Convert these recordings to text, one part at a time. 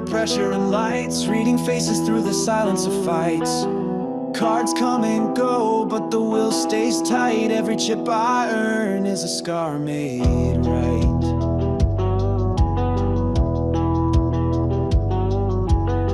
pressure and lights, reading faces through the silence of fights. Cards come and go, but the will stays tight. Every chip I earn is a scar made right.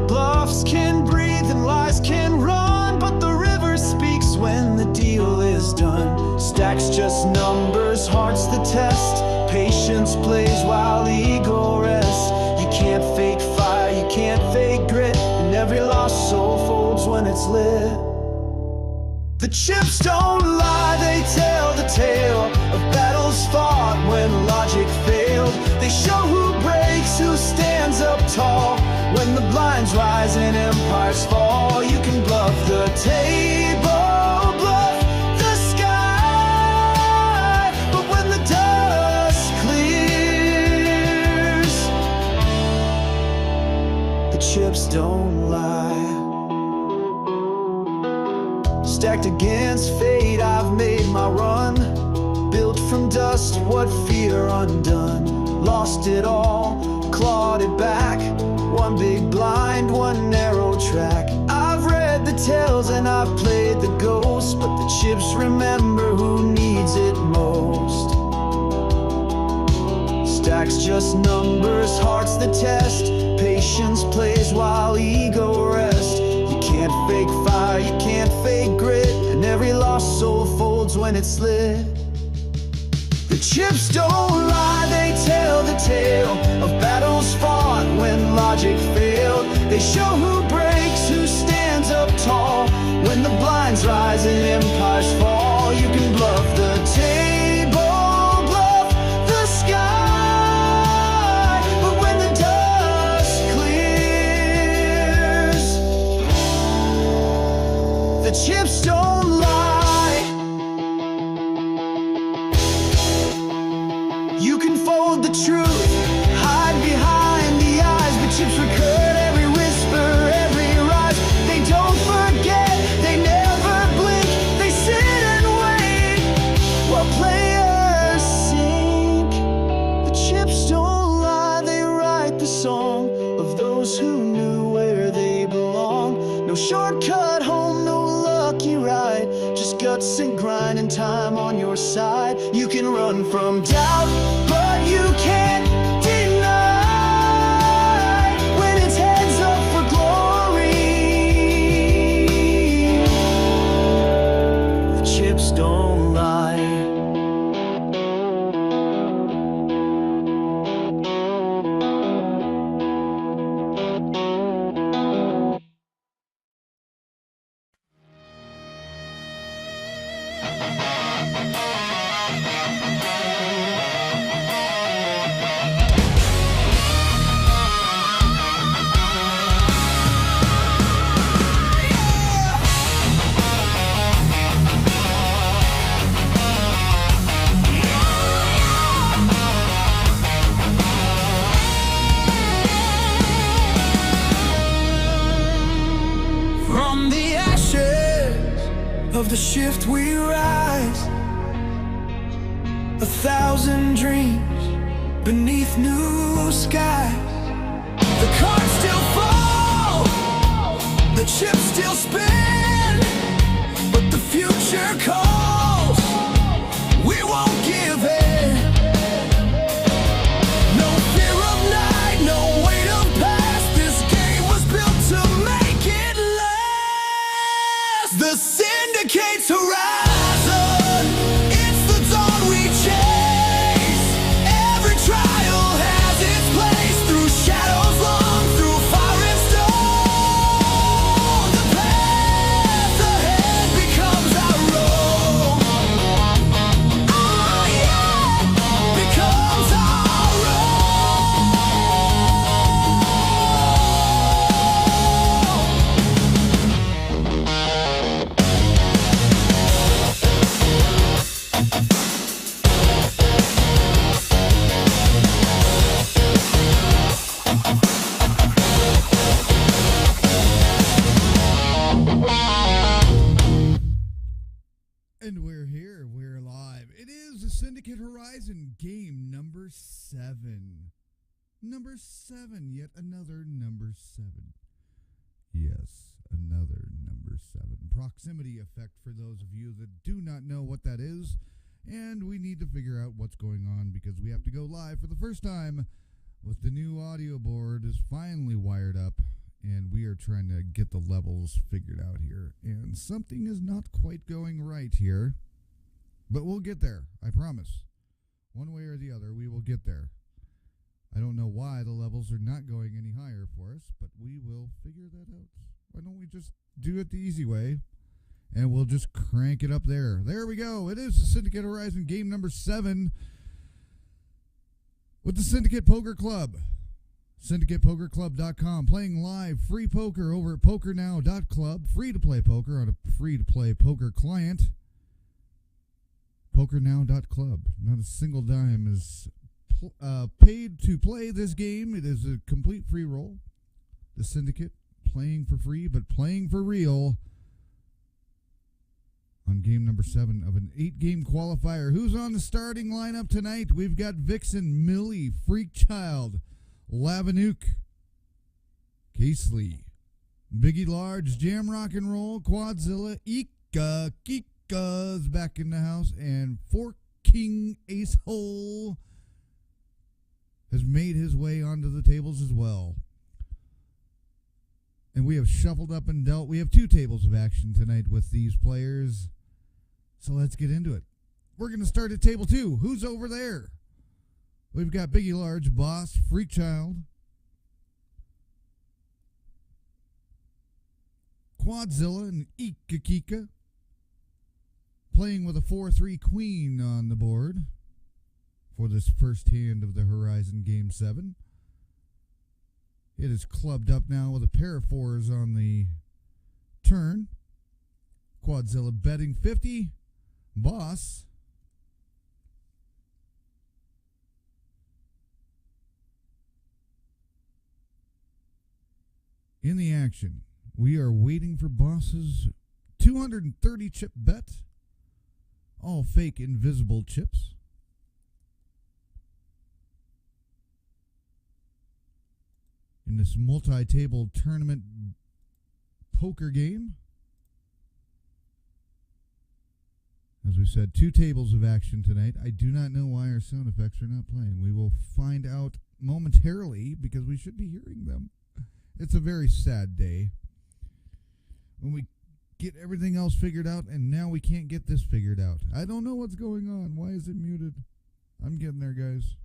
Bluffs can breathe and lies can run, but the river speaks when the deal is done. Stacks just numbers, hearts the test. Patience plays while ego rests. You can't fake fire, you can't fake grit, and every lost soul folds when it's lit. The chips don't lie, they tell the tale of battles fought when logic failed. They show who breaks, who stands up tall. When the blinds rise and empires fall, you can bluff the table, bluff the sky. But when the dust clears, the chips don't lie. Stacked against fate, I've made my run. Built from dust, what fear undone. Lost it all, clawed it back. One big blind, one narrow track. I've read the tales and I've played the ghost, but the chips remember who needs it most. Stacks just numbers, hearts the test. Patience plays while ego rests. You can't fake fire, you can't fake grit, and every lost soul folds when it's lit. The chips don't lie, they tell the tale of battles fought when logic failed. They show who breaks, who stands up tall. When the blinds rise and empires fall, you can bluff the table, bluff the sky. But when the dust clears, the chips don't lie. You can fold the truth, hide behind the eyes, but chips record every whisper, every rise. They don't forget, they never blink, they sit and wait while players sink. The chips don't lie, they write the song of those who knew where they belong. No shortcut home, no lucky ride, just guts and grind and time on your side. You can run from doubt, but you can't deny when it's heads up for glory. The chips don't lie. From the ashes of the shift we rise, 1,000 dreams beneath new skies. The cards still fall, the chips still spin, but the future calls. We won't give in. No fear of night, no weight of past. This game was built to make it last. The Syndicate's horizon, it's the dawn we chase. Every trial has its place, through shadows long, through fire and stone. The path ahead becomes our road. Oh yeah, becomes our And we're here, we're live. It is the Syndicate Horizon game number 7. Number 7. Yet another number 7. Yes, another number 7. Proximity effect for those of you that do not know what that is. And we need to figure out what's going on because we have to go live for the first time with the new audio board is finally wired up. And we are trying to get the levels figured out here. And something is not quite going right here. But we'll get there, I promise. One way or the other, we will get there. I don't know why the levels are not going any higher for us, but we will figure that out. Why don't we just do it the easy way, and we'll just crank it up there. There we go. It is the Syndicate Horizon game number 7 with the Syndicate Poker Club. SyndicatePokerClub.com. Playing live free poker over at PokerNow.club. Free-to-play poker on a free-to-play poker client. PokerNow.club. Not a single dime is paid to play this game. It is a complete free roll. The Syndicate playing for free, but playing for real on game number 7 of an 8-game qualifier. Who's on the starting lineup tonight? We've got Vixen, Millie, Freakchild, Lavanook, Casely, Biggie Large, Jam Rock and Roll, Quadzilla, Ika, Kika's back in the house, and Fork King Ace Hole has made his way onto the tables as well. And we have shuffled up and dealt. We have 2 tables of action tonight with these players. So let's get into it. We're going to start at table 2. Who's over there? We've got Biggie Large, Boss, Freakchild, Quadzilla, and Ika Kika. Playing with a 4-3 queen on the board for this first hand of the Horizon Game 7. It is clubbed up now with a pair of 4s on the turn. Quadzilla betting 50. Boss in the action. We are waiting for Boss's 230 chip bet. All fake invisible chips. In this multi-table tournament poker game. As we said, 2 tables of action tonight. I do not know why our sound effects are not playing. We will find out momentarily because we should be hearing them. It's a very sad day when we get everything else figured out and now we can't get this figured out. I don't know what's going on. Why is it muted? I'm getting there, guys.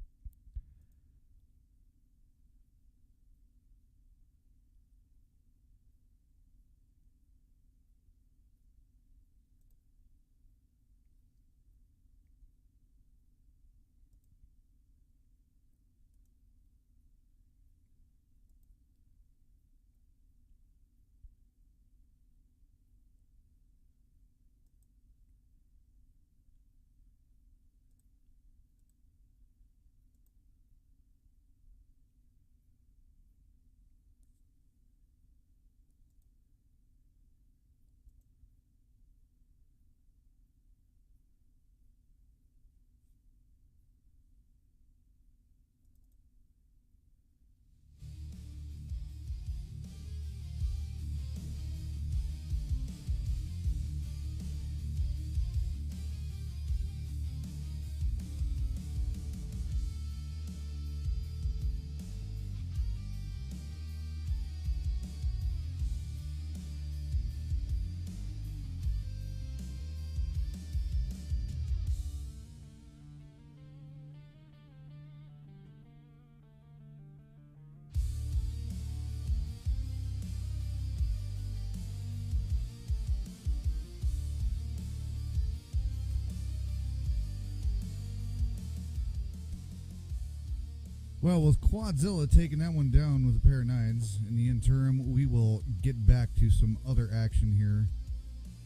Well, with Quadzilla taking that one down with a pair of 9s, in the interim, we will get back to some other action here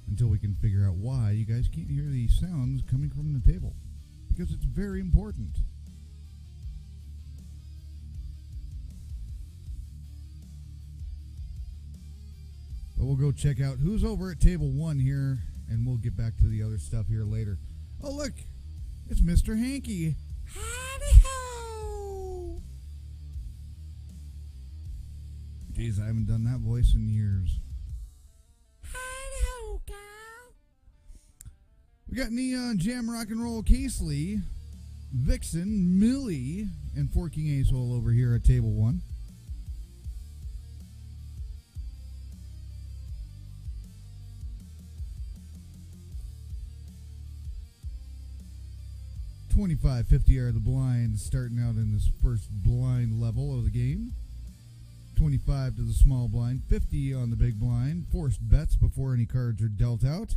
until we can figure out why you guys can't hear the sounds coming from the table. Because it's very important. But we'll go check out who's over at table 1 here, and we'll get back to the other stuff here later. Oh, look! It's Mr. Hanky. Howdy-ho! Jeez, I haven't done that voice in years. Hello, gal. We got Neon Jam Rock and Roll Casely, Vixen, Millie, and Forking Ace-Hole over here at table 1. $25.50 are the blinds starting out in this first blind level of the game. 25 to the small blind, 50 on the big blind. Forced bets before any cards are dealt out.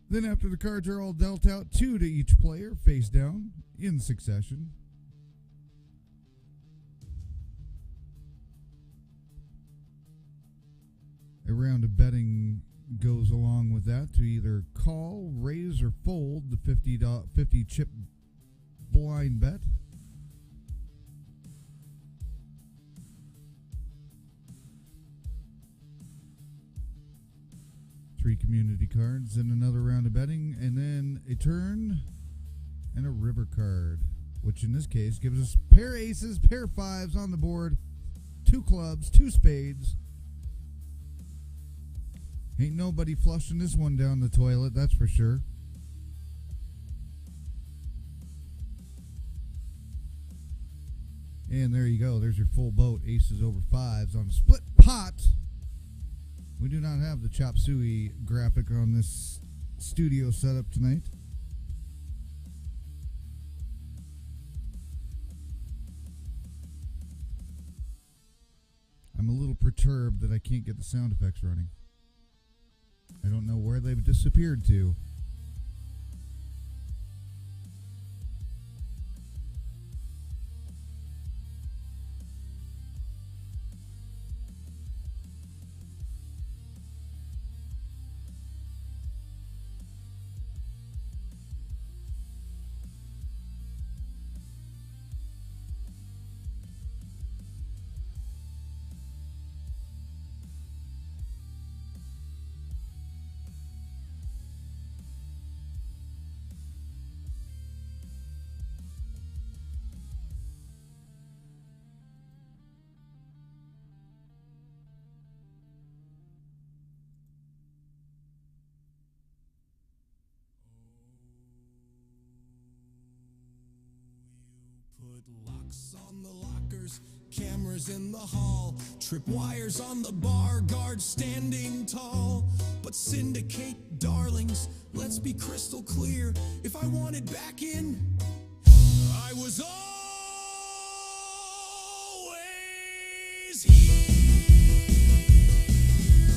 Then after the cards are all dealt out, 2 to each player, face down, in succession. A round of betting goes along with that to either call, raise, or fold the 50 chip blind bet. Three community cards, and another round of betting, and then a turn and a river card, which in this case gives us pair aces, pair fives on the board, 2 clubs, 2 spades. Ain't nobody flushing this one down the toilet, that's for sure. And there you go. There's your full boat. Aces over 5s on a split pot. We do not have the chop suey graphic on this studio setup tonight. I'm a little perturbed that I can't get the sound effects running. I don't know where they've disappeared to. Put locks on the lockers, cameras in the hall, tripwires on the bar, guards standing tall. But Syndicate, darlings, let's be crystal clear. If I wanted back in, I was always here.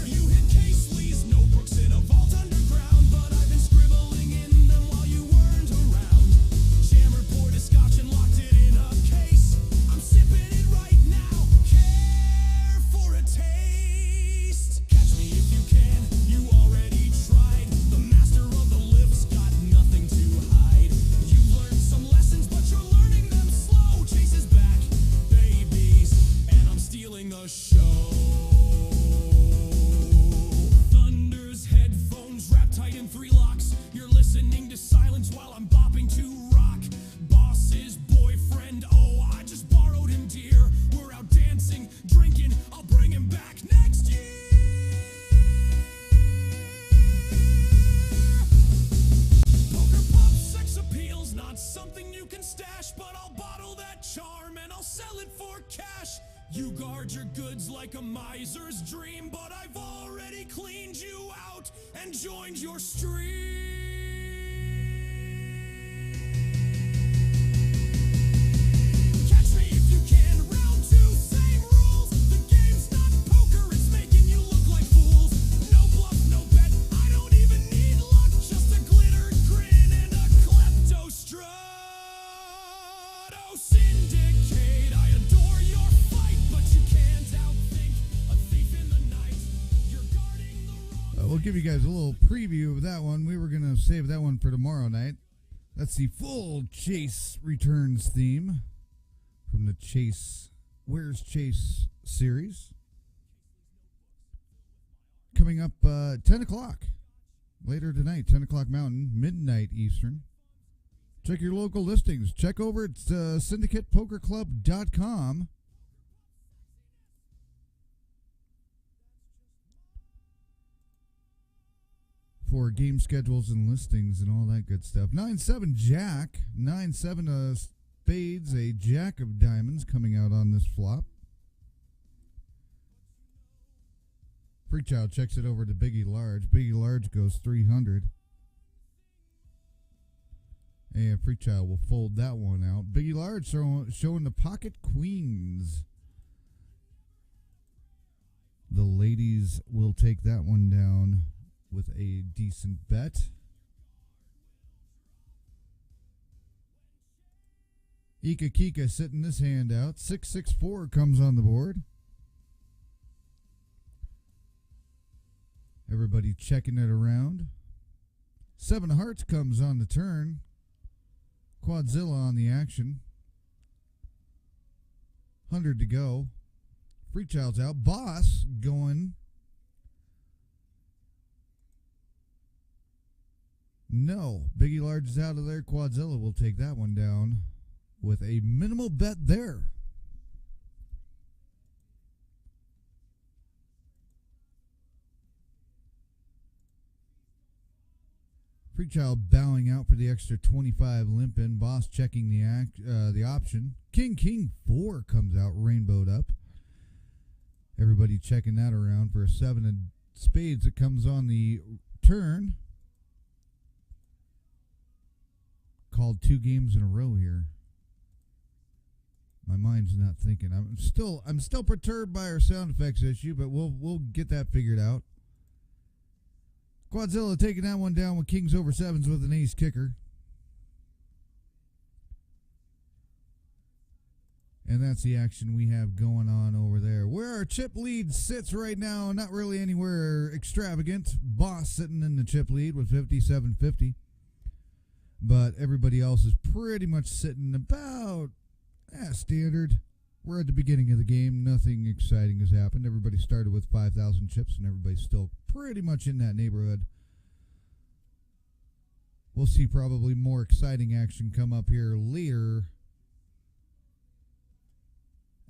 You hid Casely's notebooks in a vault underground, but I've been scribbling in them while you weren't around. Jammer poured a scotch and locked it in a case. I'm sipping it right now. Care for a taste? Catch me if you can. You already tried. The master of the lift's got nothing to hide. You've learned some lessons, but you're learning them slow. Chase is back, babies, and I'm stealing the show. Thunder's headphones wrapped tight in 3 locks. You're listening to silence while I'm bopping to rock. Boss's boyfriend, oh, I just borrowed him, dear. We're out dancing, drinking, I'll bring him back next year. Poker pop, sex appeal's not something you can stash, but I'll bottle that charm and I'll sell it for cash. You guard your goods like a miser's dream, but I've already cleaned you out and joined your stream. Catch me if you can, round 2, same rules. The game's not poker, it's making you look like fools. No bluff, no bet, I don't even need luck. Just a glitter grin and a klepto strut. Oh, Syndicate, I adore your fight, but you can't outthink a thief in the night. You're guarding the wrong. We'll give you guys a little preview of that one. We were going to save that one for tomorrow night. That's the full Chase Returns theme from the Chase, Where's Chase series. Coming up 10 o'clock later tonight, 10 o'clock Mountain, midnight Eastern. Check your local listings. Check over at syndicatepokerclub.com for game schedules and listings and all that good stuff. 9-7 Jack. 9-7 spades, a jack of diamonds coming out on this flop. Freechild checks it over to Biggie Large. Biggie Large goes 300. And Freechild will fold that one out. Biggie Large showing the pocket queens. The ladies will take that one down with a decent bet. Ika Kika sitting this hand out. 6-6-4 comes on the board. Everybody checking it around. 7 of hearts comes on the turn. Quadzilla on the action. 100 to go. Freechild's out. Boss going. No. Biggie Large is out of there. Quadzilla will take that one down with a minimal bet there. Freechild bowing out for the extra 25 limp in. Boss checking the option. King 4 comes out rainbowed up. Everybody checking that around for a 7 of spades that comes on the turn. Called 2 games in a row here. My mind's not thinking. I'm still perturbed by our sound effects issue, but we'll get that figured out. Quadzilla taking that one down with kings over 7s with an ace kicker. And that's the action we have going on over there. Where our chip lead sits right now, not really anywhere extravagant. Boss sitting in the chip lead with 57.50. But everybody else is pretty much sitting about standard. We're at the beginning of the game. Nothing exciting has happened. Everybody started with 5,000 chips, and everybody's still pretty much in that neighborhood. We'll see probably more exciting action come up here later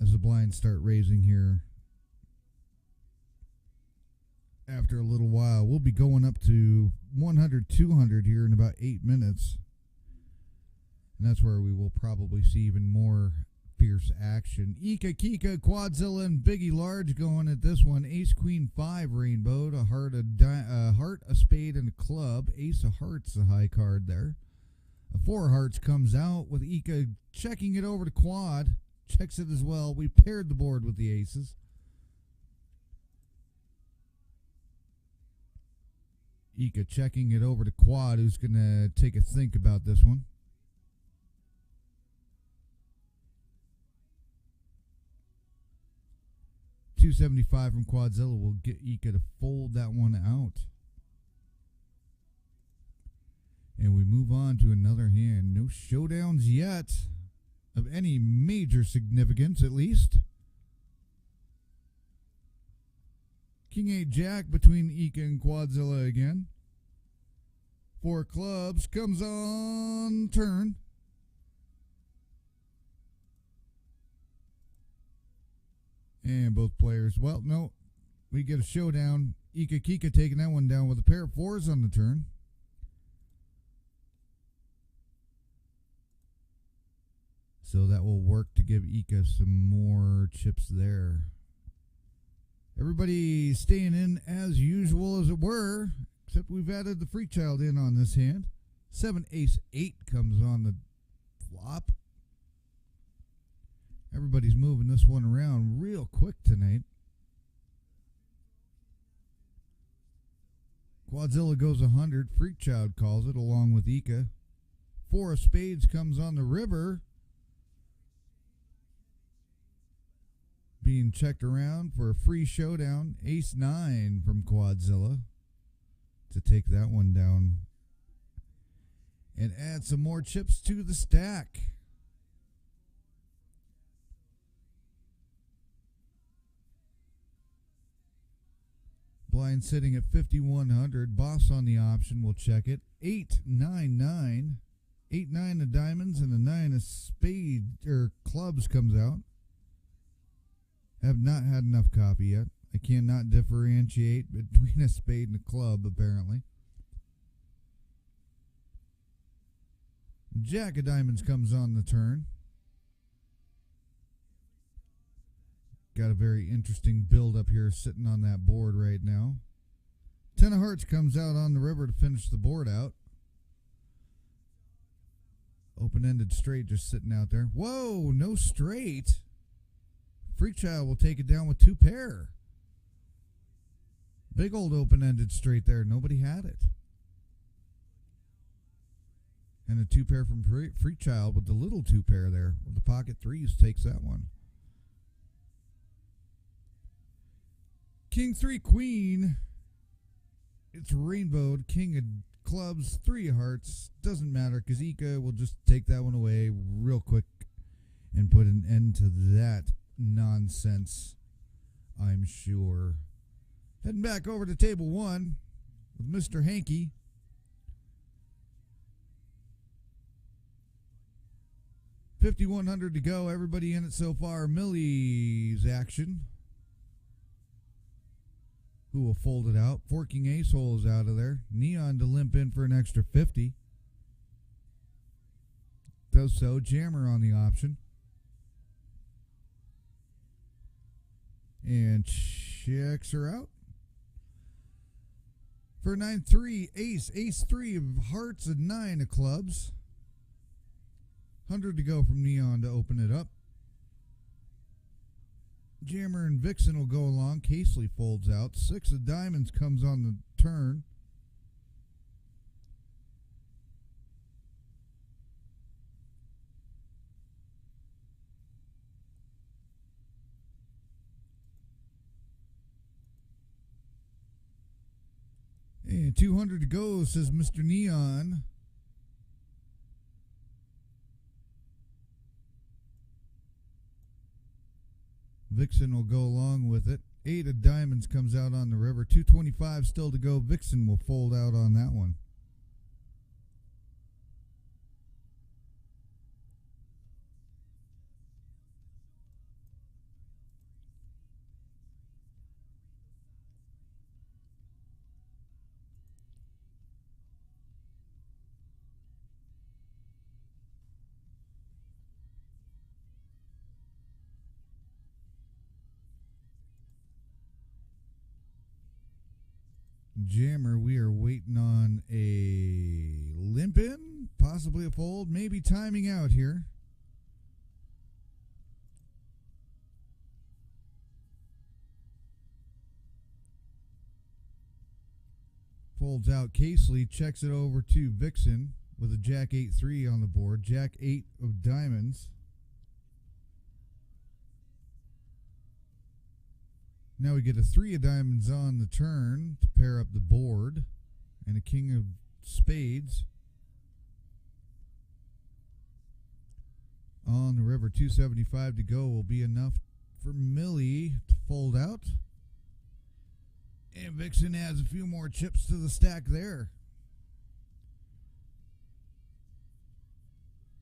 as the blinds start raising here. After a little while, we'll be going up to 100, 200 here in about 8 minutes. And that's where we will probably see even more fierce action. Ika Kika, Quadzilla, and Biggie Large going at this one. Ace Queen 5 rainbowed, a heart, a spade, and a club. Ace of hearts, a high card there. A 4 hearts comes out with Ika checking it over to Quad. Checks it as well. We paired the board with the aces. Ika checking it over to Quad, who's going to take a think about this one. $275 from Quadzilla will get Ika to fold that one out. And we move on to another hand. No showdowns yet of any major significance, at least. King 8 Jack between Ika and Quadzilla again. 4 clubs comes on turn. And both players, well, no, we get a showdown. Ika Kika taking that one down with a pair of 4s on the turn. So that will work to give Ika some more chips there. Everybody staying in as usual, as it were, except we've added the Freechild in on this hand. 7 Ace 8 comes on the flop. Everybody's moving this one around real quick tonight. Quadzilla goes 100. Freechild calls it along with Ika. 4 of spades comes on the river. Being checked around for a free showdown. Ace 9 from Quadzilla to take that one down and add some more chips to the stack. Blind sitting at 5,100. Boss on the option will check it. 8-9-9. 8-9 of diamonds and a 9 of spade or clubs comes out. Have not had enough coffee yet. I cannot differentiate between a spade and a club, apparently. Jack of diamonds comes on the turn. Got a very interesting build up here sitting on that board right now. 10 of hearts comes out on the river to finish the board out. Open-ended straight just sitting out there. Whoa, no straight. Freakchild will take it down with 2 pair. Big old open-ended straight there. Nobody had it. And a 2 pair from Freakchild with the little 2 pair there. With the pocket threes takes that one. King 3 queen. It's rainbowed. King of clubs, 3 hearts. Doesn't matter because Ika will just take that one away real quick and put an end to that nonsense, I'm sure. Heading back over to table 1 with Mr. Hanky. $5,100 to go. Everybody in it so far. Millie's action. Who will fold it out? Forking ace hole is out of there. Neon to limp in for an extra 50. Does so. Jammer on the option. And checks her out. For 9-3, ace. Ace 3 of hearts and 9 of clubs. 100 to go from Neon to open it up. Jammer and Vixen will go along. Casely folds out. 6 of diamonds comes on the turn. And 200 to go, says Mr. Neon. Vixen will go along with it. 8 of diamonds comes out on the river. 225 still to go. Vixen will fold out on that one. Jammer, we are waiting on a limp in, possibly a fold, maybe timing out here. Folds out. Casely checks it over to Vixen with a Jack 8-3 on the board. Jack 8 of diamonds. Now we get a 3 of diamonds on the turn to pair up the board, and a king of spades. On the river, 275 to go will be enough for Millie to fold out. And Vixen adds a few more chips to the stack there.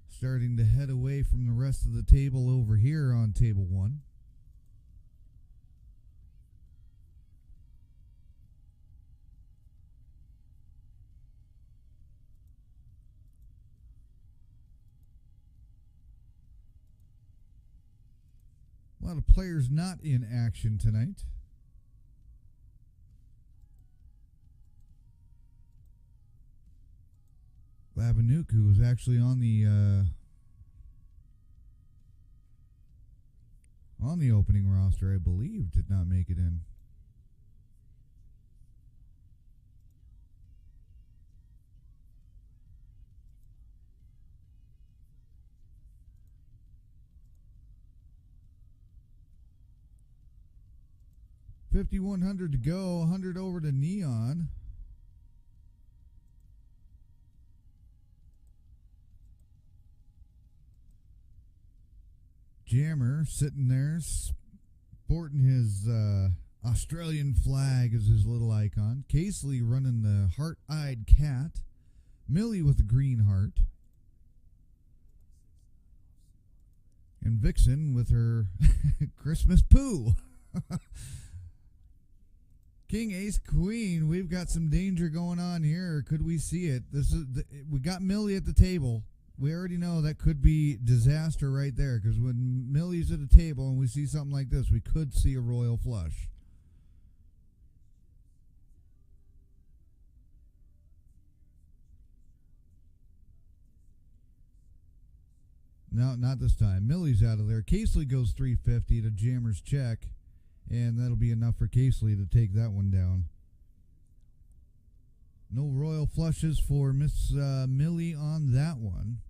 Starting to head away from the rest of the table over here on table 1. A lot of players not in action tonight. Labanuk, who was actually on the opening roster, I believe, did not make it in. $5,100 to go. 100 over to Neon. Jammer sitting there sporting his Australian flag as his little icon. Casely running the heart-eyed cat. Millie with the green heart. And Vixen with her Christmas poo. King, ace, queen. We've got some danger going on here. Could we see it? We got Millie at the table. we already know that could be disaster right there, because when Millie's at a table and we see something like this, we could see a royal flush. No, not this time. Millie's out of there. Casely goes 350 to Jammer's check, and that'll be enough for Casely to take that one down. No royal flushes for Miss Millie on that one.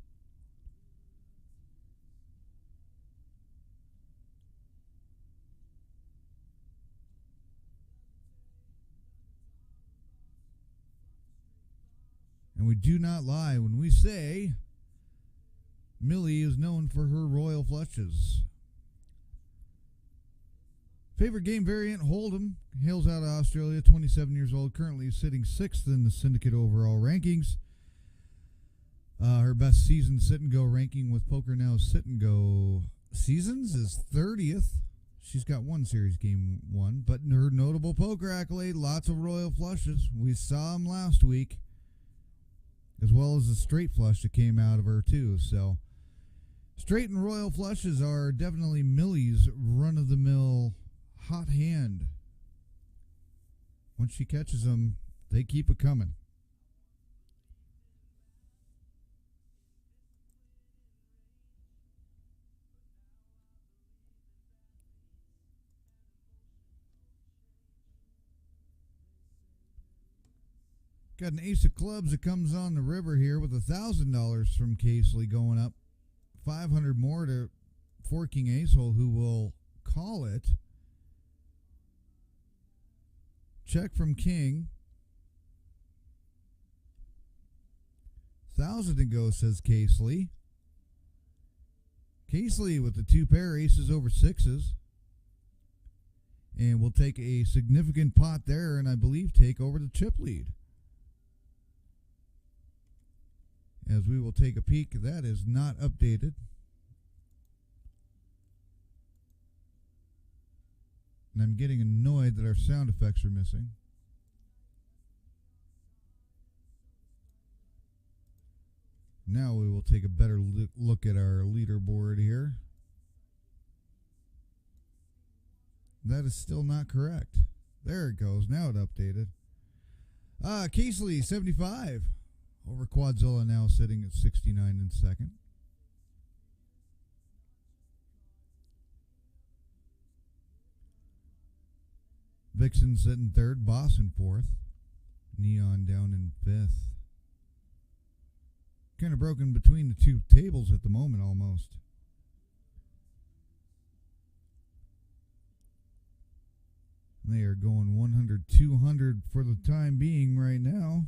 And we do not lie when we say Millie is known for her royal flushes. Favorite game variant, Hold'em, hails out of Australia, 27 years old, currently sitting 6th in the Syndicate overall rankings. Her best season sit-and-go ranking with PokerNow sit-and-go seasons is 30th. She's got one series game won, but her notable poker accolade, lots of royal flushes. We saw them last week, as well as the straight flush that came out of her too. So straight and royal flushes are definitely Millie's run-of-the-mill hot hand. Once she catches them, they keep it coming. Got an ace of clubs that comes on the river here with $1,000 from Casely going up. 500 more to forking ace hole, who will call it. Check from King. 1,000 to go, says Casely. Casely with the two pair aces over sixes. And we'll take a significant pot there, and I believe take over the chip lead. As we will take a peek, that is not updated. And I'm getting annoyed that our sound effects are missing. Now we will take a better look at our leaderboard here. That is still not correct. There it goes. Now it updated. Casely, 75. Over Quadzilla, now sitting at 69 in second. Vixen sitting third. Boss in fourth. Neon down in fifth. Kind of broken between the two tables at the moment almost. They are going 100, 200 for the time being right now.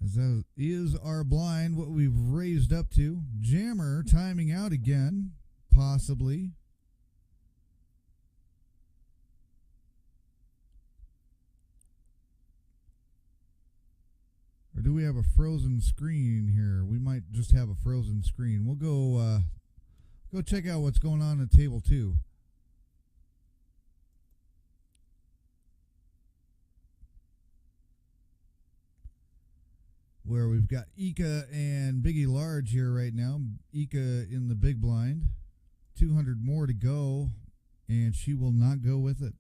As that is our blind, what we've raised up to. Jammer timing out again, possibly. Or do we have a frozen screen here? We might just have a frozen screen. We'll go check out what's going on at table 2. Where we've got Ika and Biggie Large here right now. Ika in the big blind. 200 more to go, and she will not go with it.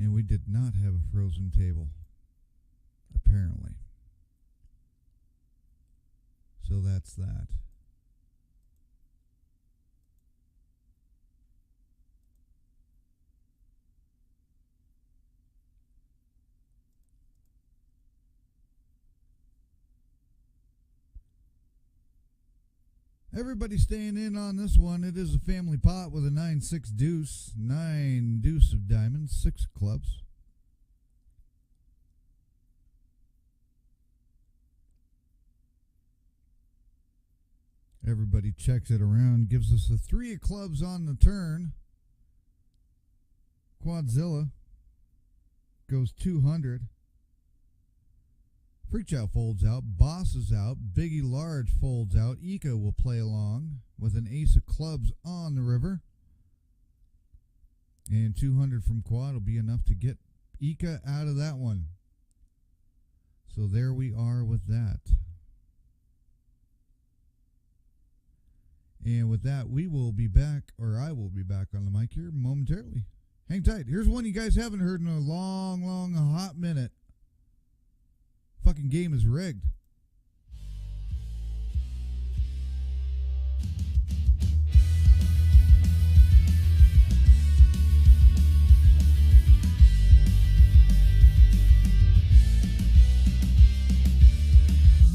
And we did not have a frozen table, apparently. So that's that. Everybody staying in on this one. It is a family pot with a 9-6 deuce, 9 deuce of diamonds, 6 clubs. Everybody checks it around, gives us a 3 of clubs on the turn. Quadzilla goes 200. Freakchow folds out. Boss is out. Biggie Large folds out. Ika will play along with an ace of clubs on the river. And 200 from Quad will be enough to get Ika out of that one. So there we are with that. And with that, we will be back, or I will be back on the mic here momentarily. Hang tight. Here's one you guys haven't heard in a long, hot minute. Fucking game is rigged.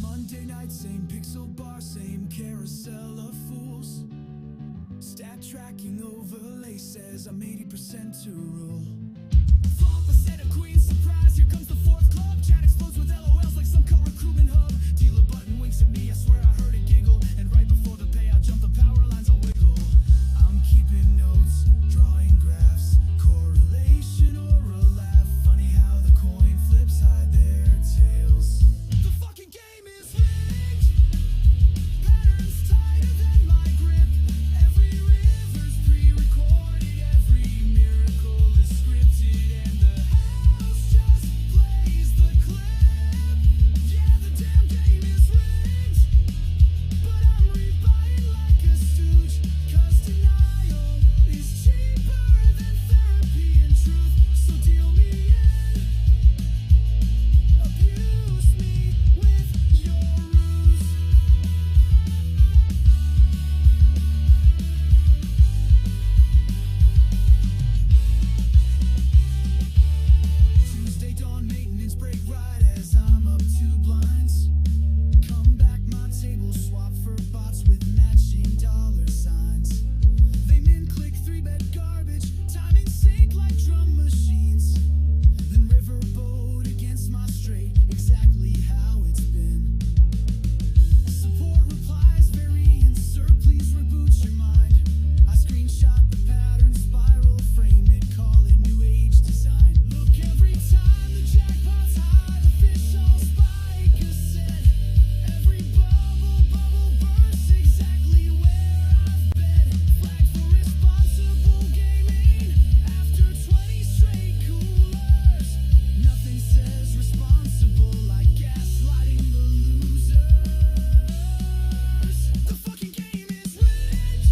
Monday night, same pixel bar, same carousel of fools. Stat tracking overlay says I'm 80% to rule. Flop a set of queens, surprise, here comes the fourth club. Chat explodes with LOLs like some cult recruitment hub. Dealer button winks at me, I swear I heard it giggle. And right before the payout, jump the power lines, I'll wiggle. I'm keeping notes, drawing graphs, correlation or a laugh. Funny how the coin flips hide their tails. The fucking game is rigged. Patterns tighter than my grip. Every river's pre-recorded, every miracle is scripted, and the house just plays the clip. Yeah, the damn game is rigged, but I'm rebuying like a stooge, 'cause denial is cheaper than therapy and truth. So deal me in, abuse me with your ruse. Tuesday dawn maintenance break right as I'm up 2 blinds. Come back, my table swap for bots with matching dollar signs. They min click 3-bet garbage, time in sync like drum machines. Then riverboat against my straight, exactly how it's been. Support replies, variant, sir, please reboot your mind. I screenshot the pattern, spiral, frame it, call it new age design. Look, every time the jackpot's high, the fish all spike a set. Every bubble bursts exactly where I've bet. Flag for responsible gaming after 20 straight coolers. Nothing says responsible like gaslighting the losers. The fucking game is rigged.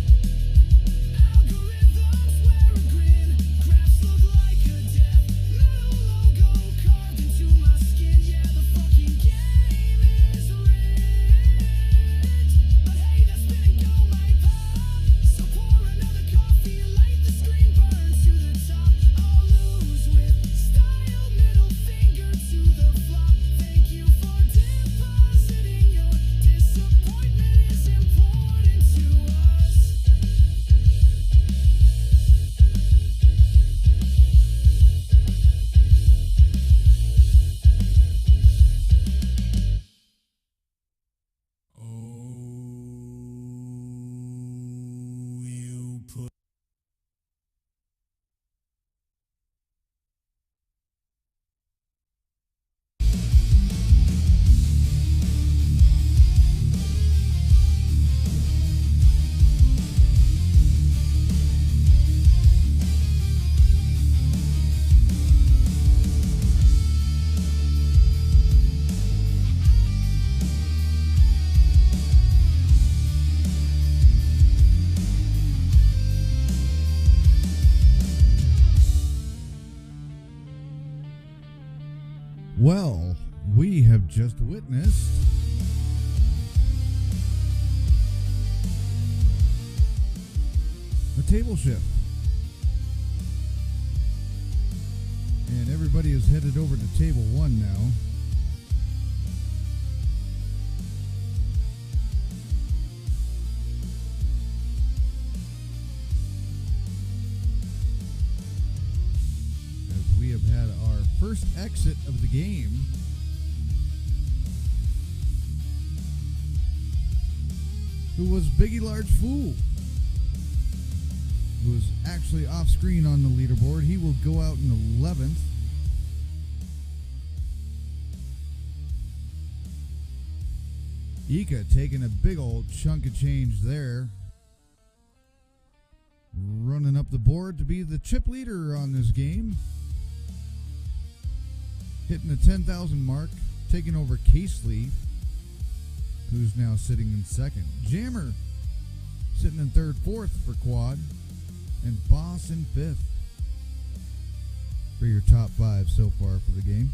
Algorithms wear a grin. Graphs look like a death metal logo carved into my skin. Yeah, the fucking game is rigged. But hey, that's spin and go, my pop. So pour another coffee, light the screen, burn to the top. I'll lose with style, middle finger to the flop. Thank you for depositing your disappointment is important to us. Oh, you put Well, we have just witnessed a table shift. And everybody is headed over to table 1 now. As we have had our first exit of the game. Who was Biggie Large Fool? who's actually off screen on the leaderboard. He will go out in 11th. Ika taking a big old chunk of change there. Running up the board to be the chip leader on this game. Hitting the 10,000 mark. Taking over Casely, who's now sitting in second. Jammer sitting in third, fourth for quad. And Boss in fifth for your top 5 so far for the game.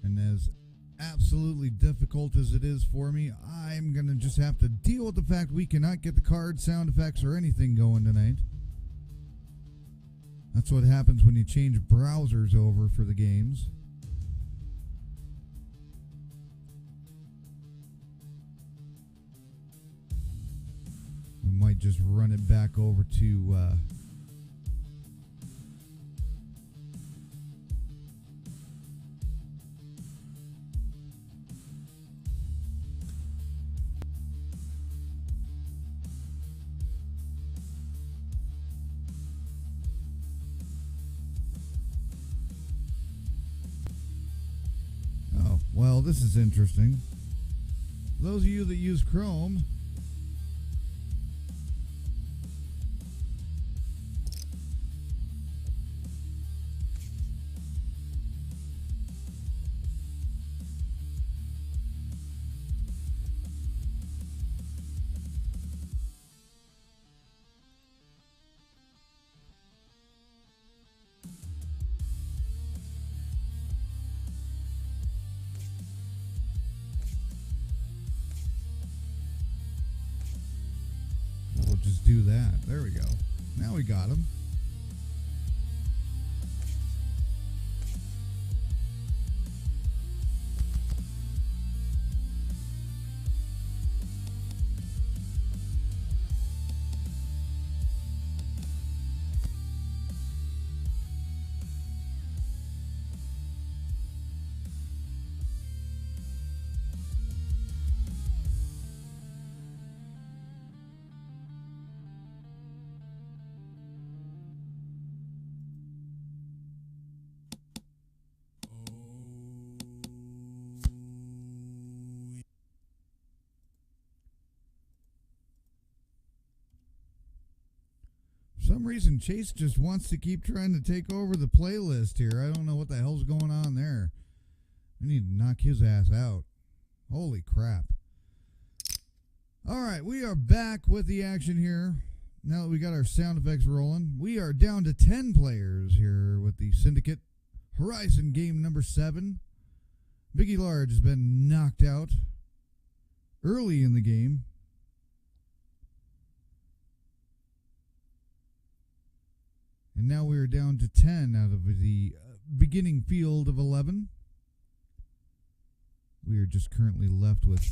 And as absolutely difficult as it is for me, I'm going to just have to deal with the fact we cannot get the card sound effects or anything going tonight. That's what happens when you change browsers over for the games. We might just run it back over to well, this is interesting. Those of you that use Chrome, we'll just do that. There we go. Now we got him. For some reason, Chase just wants to keep trying to take over the playlist here. I don't know what the hell's going on there. We need to knock his ass out. Holy crap. All right, we are back with the action here. Now that we got our sound effects rolling, we are down to 10 players here with the Syndicate Horizon game number 7. Biggie Large has been knocked out early in the game. And now we are down to 10 out of the beginning field of 11. We are just currently left with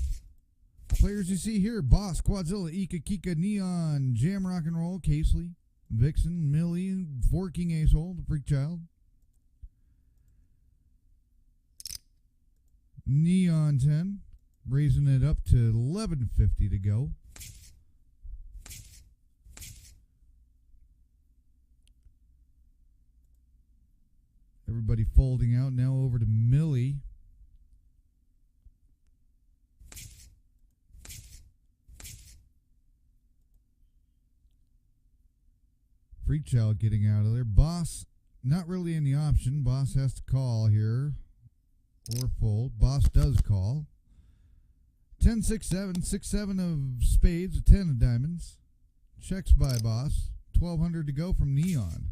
players you see here. Boss, Quadzilla, Ika, Kika, Neon, Jam Rock and Roll, Casely, Vixen, Millie, Forking Ace-Hole, the Freak Child. Neon 10, raising it up to 1150 to go. Everybody folding out now over to Millie. Freak Child getting out of there. Boss, not really in the option. Boss has to call here or fold. Boss does call. 10, 6, 7. 6, 7 of spades, a 10 of diamonds. Checks by Boss. 1200 to go from Neon.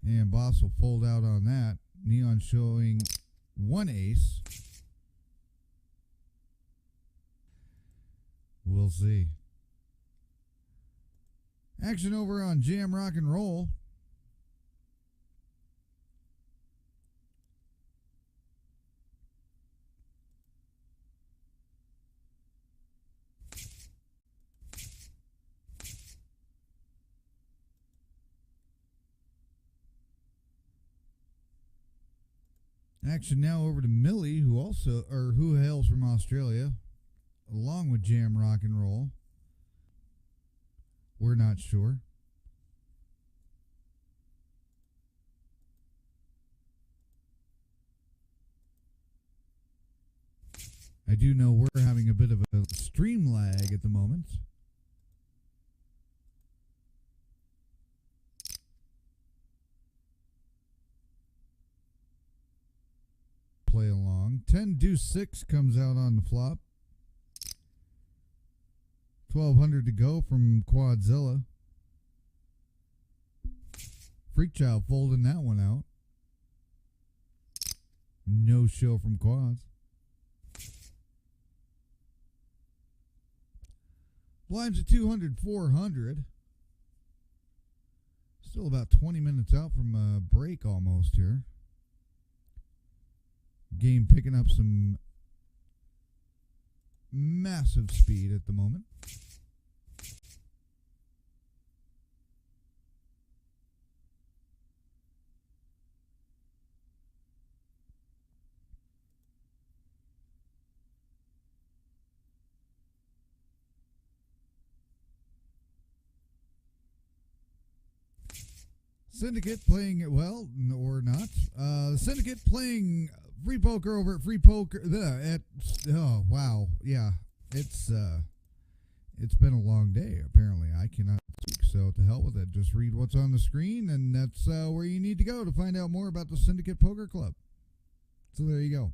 And Boss will fold out on that. Neon showing 1 ace. We'll see. Action over on Jam Rock and Roll. Action now over to Millie, who hails from Australia, along with Jam Rock and Roll. We're not sure. I do know we're having a bit of a stream lag at the moment. Play along. 10 deuce 6 comes out on the flop. 1200 to go from Quadzilla. Freak Child folding that one out. No show from Quads. Blinds at 200, 400. Still about 20 minutes out from a break almost here. Game picking up some massive speed at the moment. Syndicate playing it well, or not. Syndicate playing free poker over at free poker. Oh wow, yeah, it's been a long day. Apparently, I cannot speak. So to hell with it. Just read what's on the screen, and that's where you need to go to find out more about the Syndicate Poker Club. So there you go.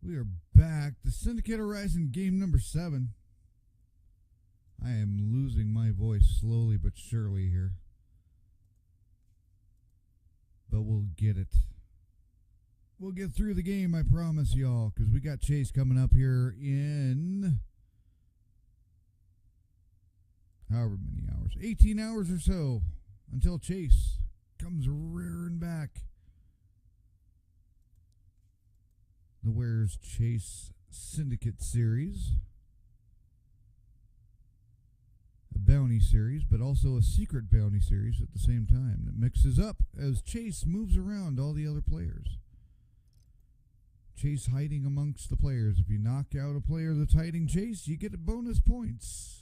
We are back. The Syndicate Horizon game number 7. I am losing my voice slowly but surely here. But we'll get it. We'll get through the game, I promise y'all, because we got Chase coming up here in however many hours. 18 hours or so until Chase comes rearing back. The Where's Chase Syndicate series. A bounty series, but also a secret bounty series at the same time that mixes up as Chase moves around all the other players. Chase hiding amongst the players. If you knock out a player that's hiding Chase, you get bonus points.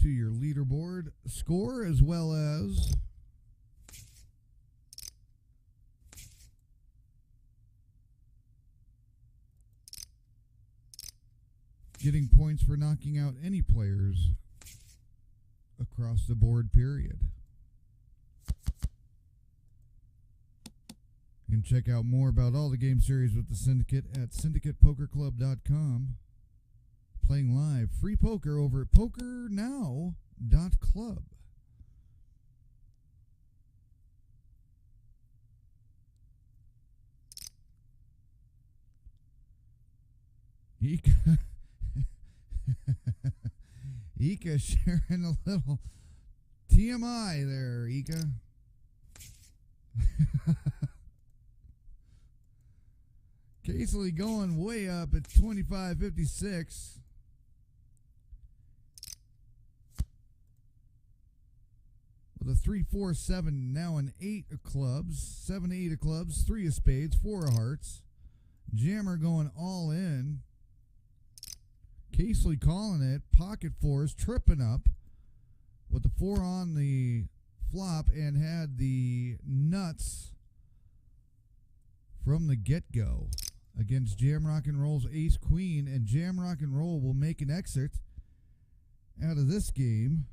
To your leaderboard score, as well as getting points for knocking out any players across the board, period. You can check out more about all the game series with the Syndicate at syndicatepokerclub.com. Playing live free poker over at PokerNow.club. Ika sharing a little TMI there, Ika. Casely going way up at 25.56. With a 3, 4, 7, now an 8 of clubs, 7, 8 of clubs, 3 of spades, 4 of hearts. Jammer going all in. Casely calling it. Pocket fours tripping up with the 4 on the flop and had the nuts from the get-go against Jam Rock and Roll's Ace Queen, and Jam Rock and Roll will make an exit out of this game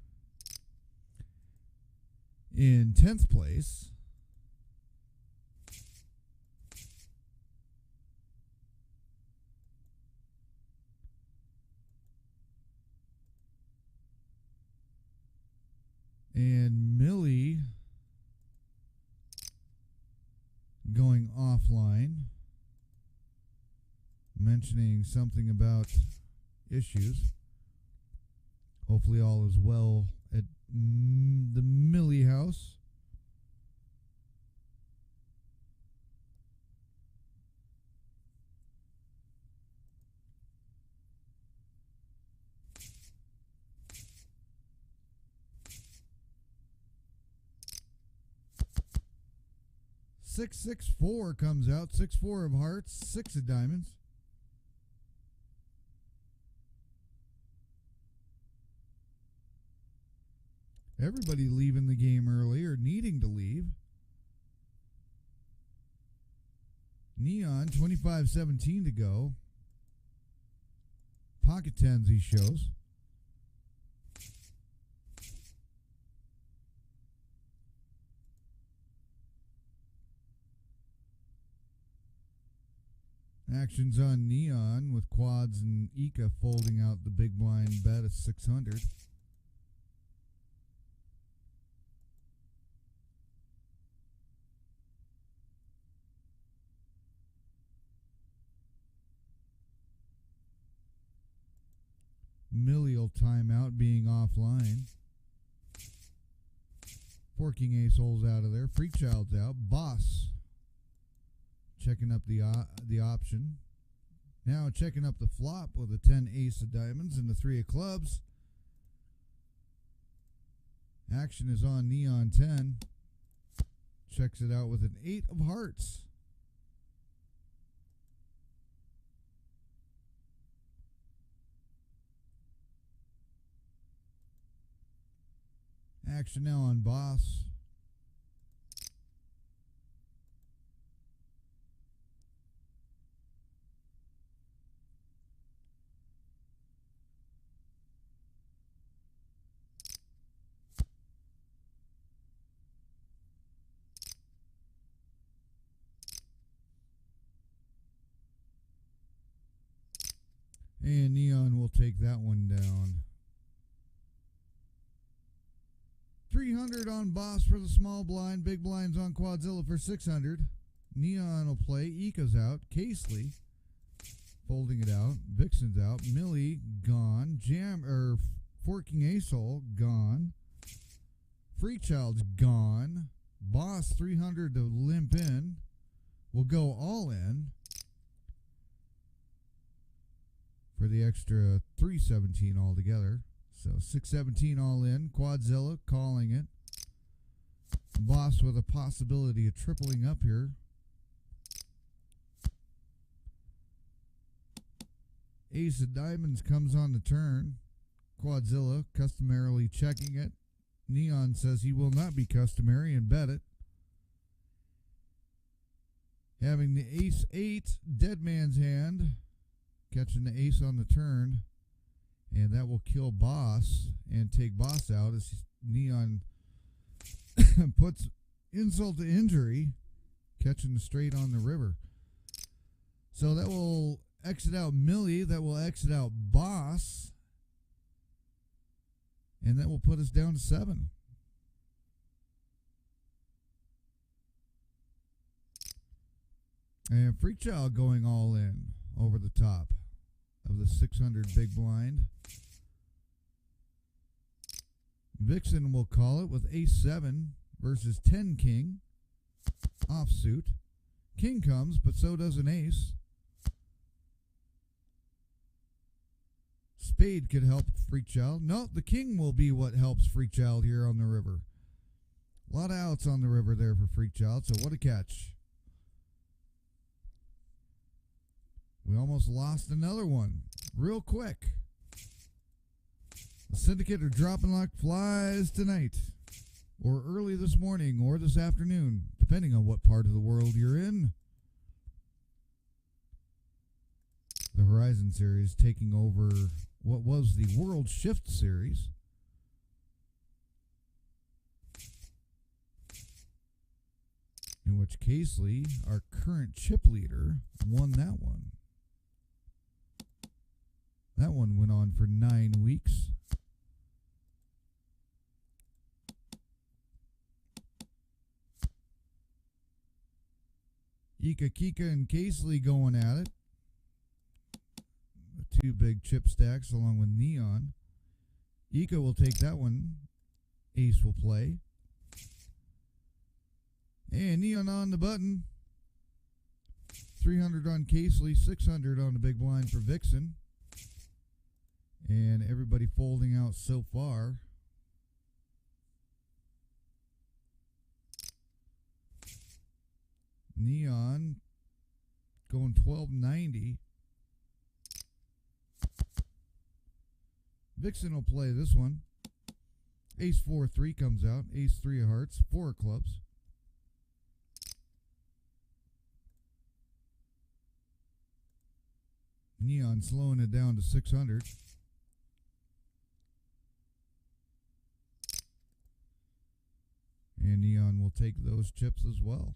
in 10th place. And Millie going offline, mentioning something about issues. Hopefully all is well at the Millie house. Six, 6, 4 comes out. 6, 4 of hearts, 6 of diamonds. Everybody leaving the game early or needing to leave. Neon, 25-17 to go. Pocket tens he shows. Actions on Neon with quads and Ika folding out the big blind bet of 600. Millie will time out, being offline. Forking Ace holes out of there. Freak Child's out. Boss checking up the option. Now checking up the flop with a 10 ace of diamonds and the 3 of clubs. Action is on Neon 10. Checks it out with an 8 of hearts. Action now on Boss. take that one down. 300 on Boss for the small blind. Big blinds on Quadzilla for 600. Neon will play. Ika's out. Casely folding it out. Vixen's out. Millie gone. Forking Ace-Hole gone. Freechild's gone. Boss 300 to limp in. Will go all in for the extra 317 altogether. So 617 all in. Quadzilla calling it. Boss with a possibility of tripling up here. Ace of Diamonds comes on the turn. Quadzilla customarily checking it. Neon says he will not be customary and bet it. Having the Ace-8, dead man's hand. Catching the ace on the turn. And that will kill Boss and take Boss out as Neon puts insult to injury, catching the straight on the river. So that will exit out Millie. That will exit out Boss. And that will put us down to 7. And Freechild going all in over the top of the 600 big blind. Vixen will call it with Ace-7 versus 10 King. Offsuit. King comes, but so does an Ace. Spade could help Freechild. No, the King will be what helps Freechild here on the river. A lot of outs on the river there for Freechild, so what a catch. We almost lost another one real quick. The Syndicate are dropping like flies tonight, or early this morning, or this afternoon, depending on what part of the world you're in. The Horizon Series taking over what was the World Shift Series. In which Casely, our current chip leader, won that one. That one went on for 9 weeks. Ika, Kika, and Casely going at it. The 2 big chip stacks along with Neon. Ika will take that one. Ace will play. And Neon on the button. 300 on Casely, 600 on the big blind for Vixen. And everybody folding out so far. Neon going 1290. Vixen will play this one. Ace-4-3 comes out. Ace-3 of hearts. 4 of clubs. Neon slowing it down to 600. And Neon will take those chips as well.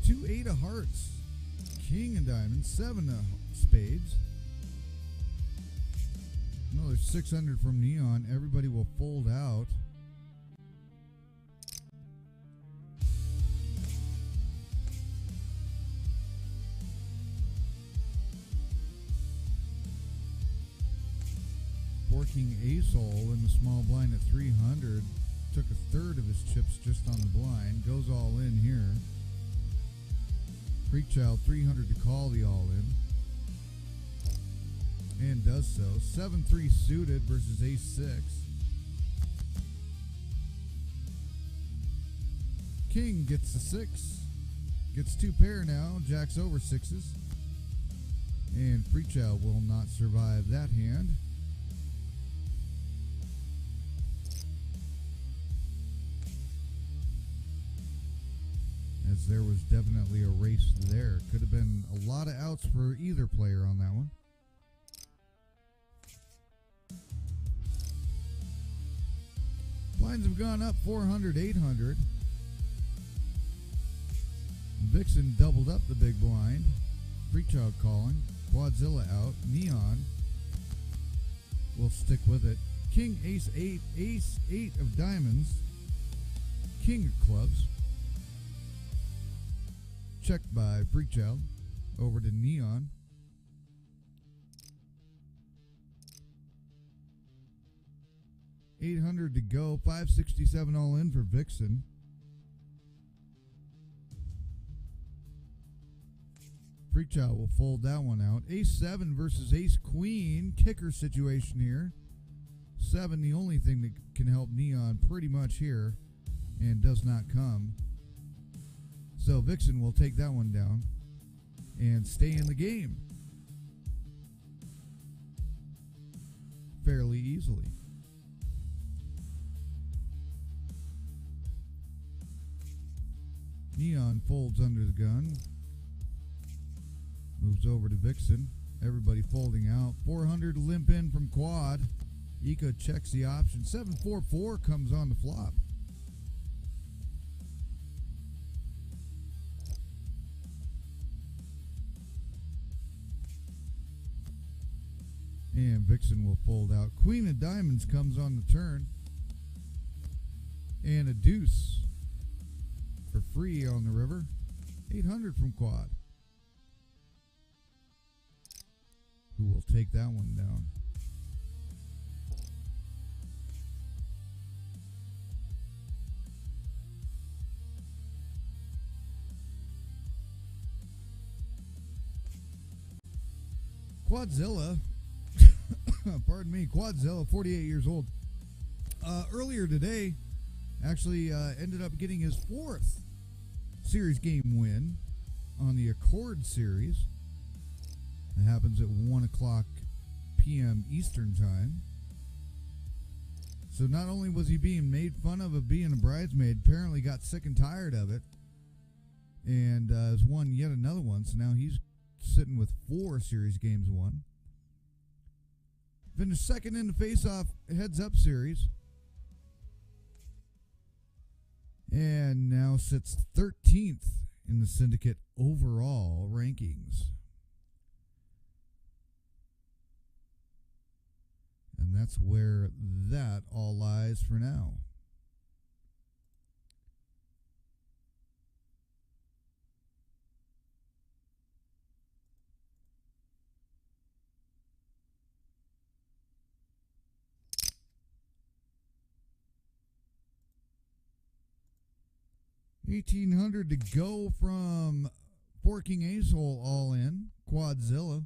Two 8 of hearts, King of diamonds, 7 of spades. Another 600 from Neon. Everybody will fold out. Forking Ace-Hole in the small blind at 300. Took a third of his chips just on the blind. Goes all in here. Freechild 300 to call the all-in. And does so. 7-3 suited versus Ace-6. King gets the 6. Gets 2 pair now. Jacks over 6s. And Freechild will not survive that hand. as there was definitely a race there. Could have been a lot of outs for either player on that one. Blinds have gone up 400, 800. Vixen doubled up the big blind. Freakchild calling. Quadzilla out. Neon will stick with it. King, ace, 8. Ace, 8 of diamonds. King of clubs. Checked by Freakchild. Over to Neon. $800 to go. $567 all in for Vixen. Freakchild will fold that one out. Ace 7 versus Ace Queen. Kicker situation here. 7, the only thing that can help Neon pretty much here, and does not come. So Vixen will take that one down and stay in the game fairly easily. Neon folds under the gun. Moves over to Vixen. Everybody folding out. 400 limp in from Quad. Eco checks the option. 744 comes on the flop. And Vixen will fold out. Queen of diamonds comes on the turn. And a deuce for free on the river. 800 from Quad. Who will take that one down? Quadzilla, pardon me, Quadzilla, 48 years old. Earlier today, actually ended up getting his 4th series game win on the Accord series. It happens at 1 o'clock p.m. Eastern time. So not only was he being made fun of being a bridesmaid, apparently got sick and tired of it, and has won yet another one. So now he's sitting with 4 series games won. Finished second in the face-off heads-up series. And now sits 13th in the Syndicate overall rankings. And that's where that all lies for now. $1,800 to go from Forking Ace Hole all in. Quadzilla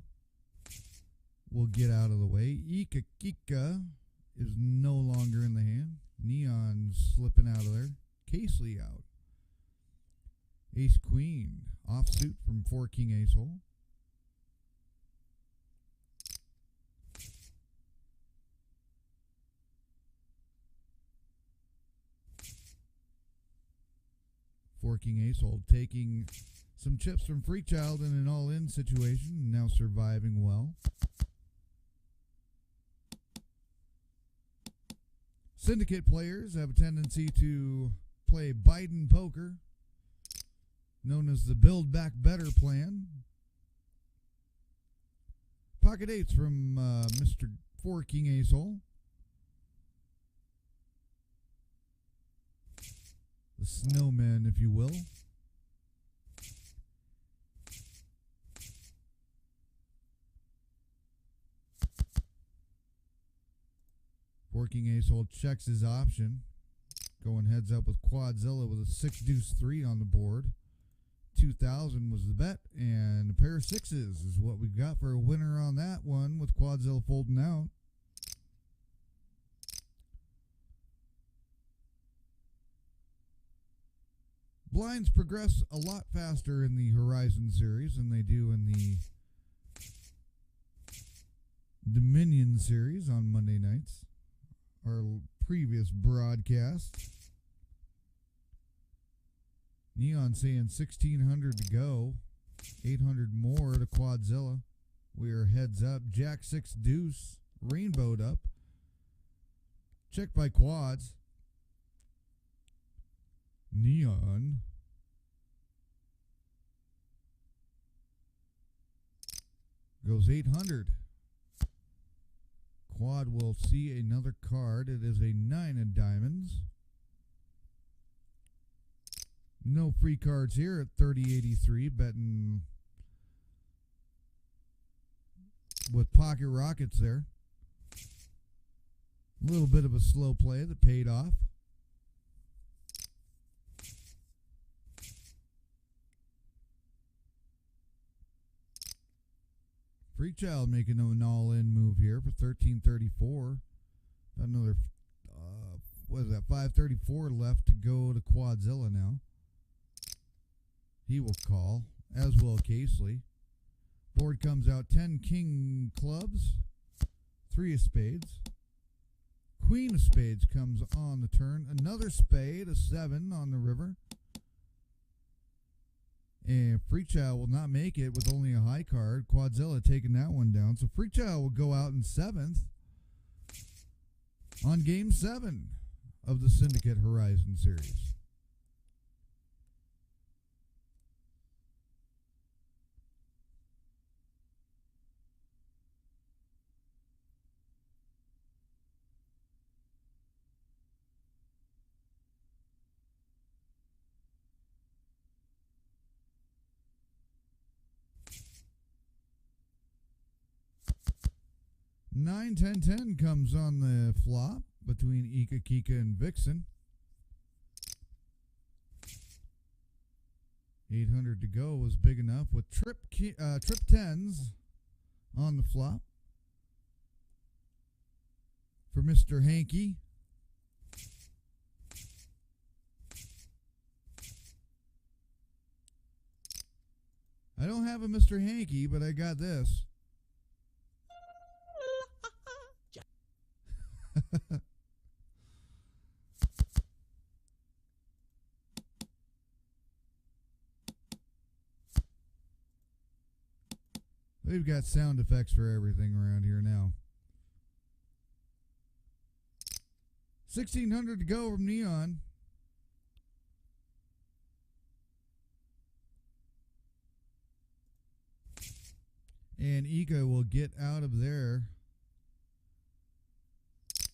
will get out of the way. Ika Kika is no longer in the hand. Neon slipping out of there. Casely out. Ace Queen offsuit from Forking Ace Hole. Forking Ace Hole taking some chips from Freakchild in an all-in situation, and now surviving well. Syndicate players have a tendency to play Biden poker, known as the Build Back Better plan. Pocket eights from Mr. Forking Ace Hole. The snowman, if you will. Forking Ace Hole checks his option. Going heads up with Quadzilla with a 6-deuce-3 on the board. 2,000 was the bet, and a pair of sixes is what we've got for a winner on that one with Quadzilla folding out. Blinds progress a lot faster in the Horizon series than they do in the Dominion series on Monday nights. Our previous broadcast. Neon saying 1,600 to go. 800 more to Quadzilla. We are heads up. Jack 6 deuce. Rainbowed up. Check by quads. Neon. Goes 800. Quad will see another card. It is a 9 of diamonds. No free cards here at 30.83. Betting with pocket rockets there. A little bit of a slow play that paid off. Freakchild making an all-in move here for 13.34. Another, what is that, 5.34 left to go to Quadzilla now. He will call, as will Casely. Board comes out 10 king clubs, 3 of spades. Queen of spades comes on the turn. Another spade, a 7 on the river. And Freakchild will not make it with only a high card. Quadzilla taking that one down. So Freakchild will go out in 7th on game 7 of the Syndicate Horizon Series. Nine, 10, 10 comes on the flop between Ika, Kika, and Vixen. 800 to go was big enough with trip 10s on the flop for Mr. Hanky. I don't have a Mr. Hanky, but I got this. We've got sound effects for everything around here now. 1,600 to go from Neon. And Ika will get out of there.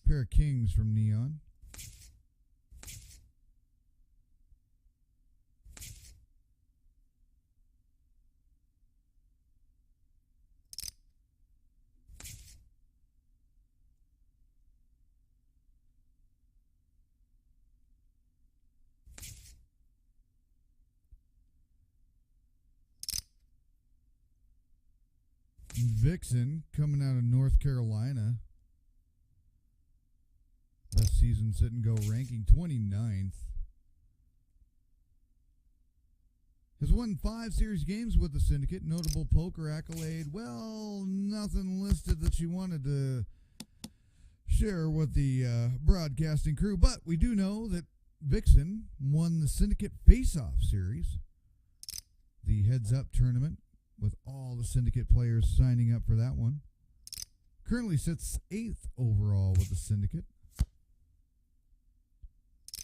Pair of kings from Neon. Vixen coming out of North Carolina. Best season sit and go ranking 29th. Has won 5 series games with the Syndicate. Notable poker accolade. Well, nothing listed that she wanted to share with the broadcasting crew. But we do know that Vixen won the Syndicate Face-Off Series. The heads-up tournament with all the Syndicate players signing up for that one. Currently sits 8th overall with the Syndicate.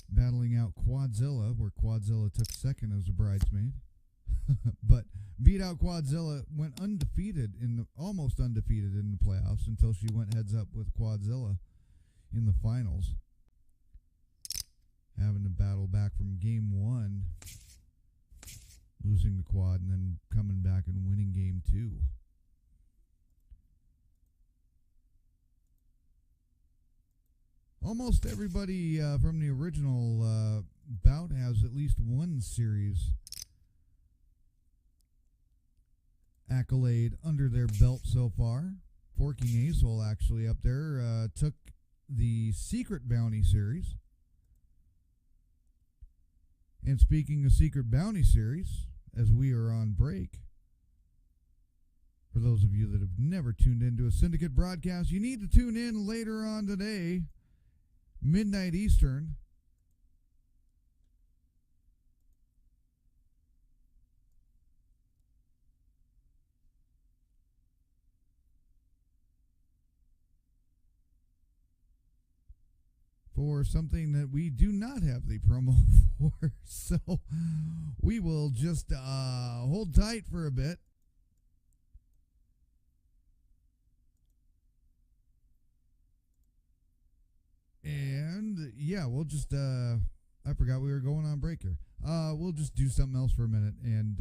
Battling out Quadzilla, where Quadzilla took 2nd as a bridesmaid. But beat out Quadzilla, went undefeated, almost undefeated in the playoffs until she went heads up with Quadzilla in the finals. Having to battle back from game 1. Losing the quad and then coming back and winning game 2. Almost everybody from the original bout has at least one series accolade under their belt so far. Forking Azul actually up there took the Secret Bounty Series. And speaking of Secret Bounty Series, as we are on break, for those of you that have never tuned into a Syndicate broadcast, you need to tune in later on today, midnight Eastern, for something that we do not have the promo for. So we will just hold tight for a bit. And yeah, we'll just I forgot we were going on break here. We'll just do something else for a minute, and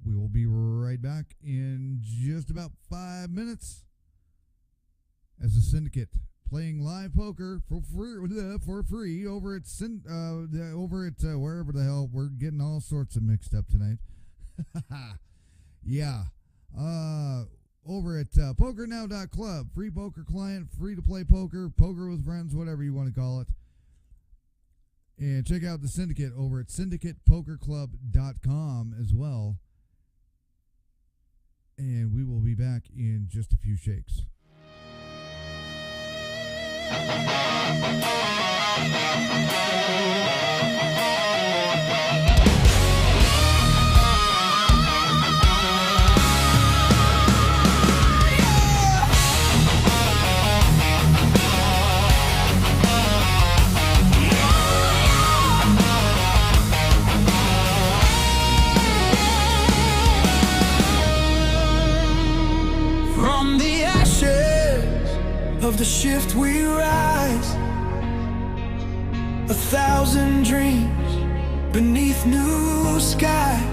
we will be right back in just about 5 minutes as a Syndicate playing live poker for free over at wherever the hell. We're getting all sorts of mixed up tonight. Yeah. Over at PokerNow.club. Free poker client, free to play poker, poker with friends, whatever you want to call it. And check out the Syndicate over at syndicatepokerclub.com as well. And we will be back in just a few shakes. From the ashes of the shift we rise, 1,000 dreams beneath new skies.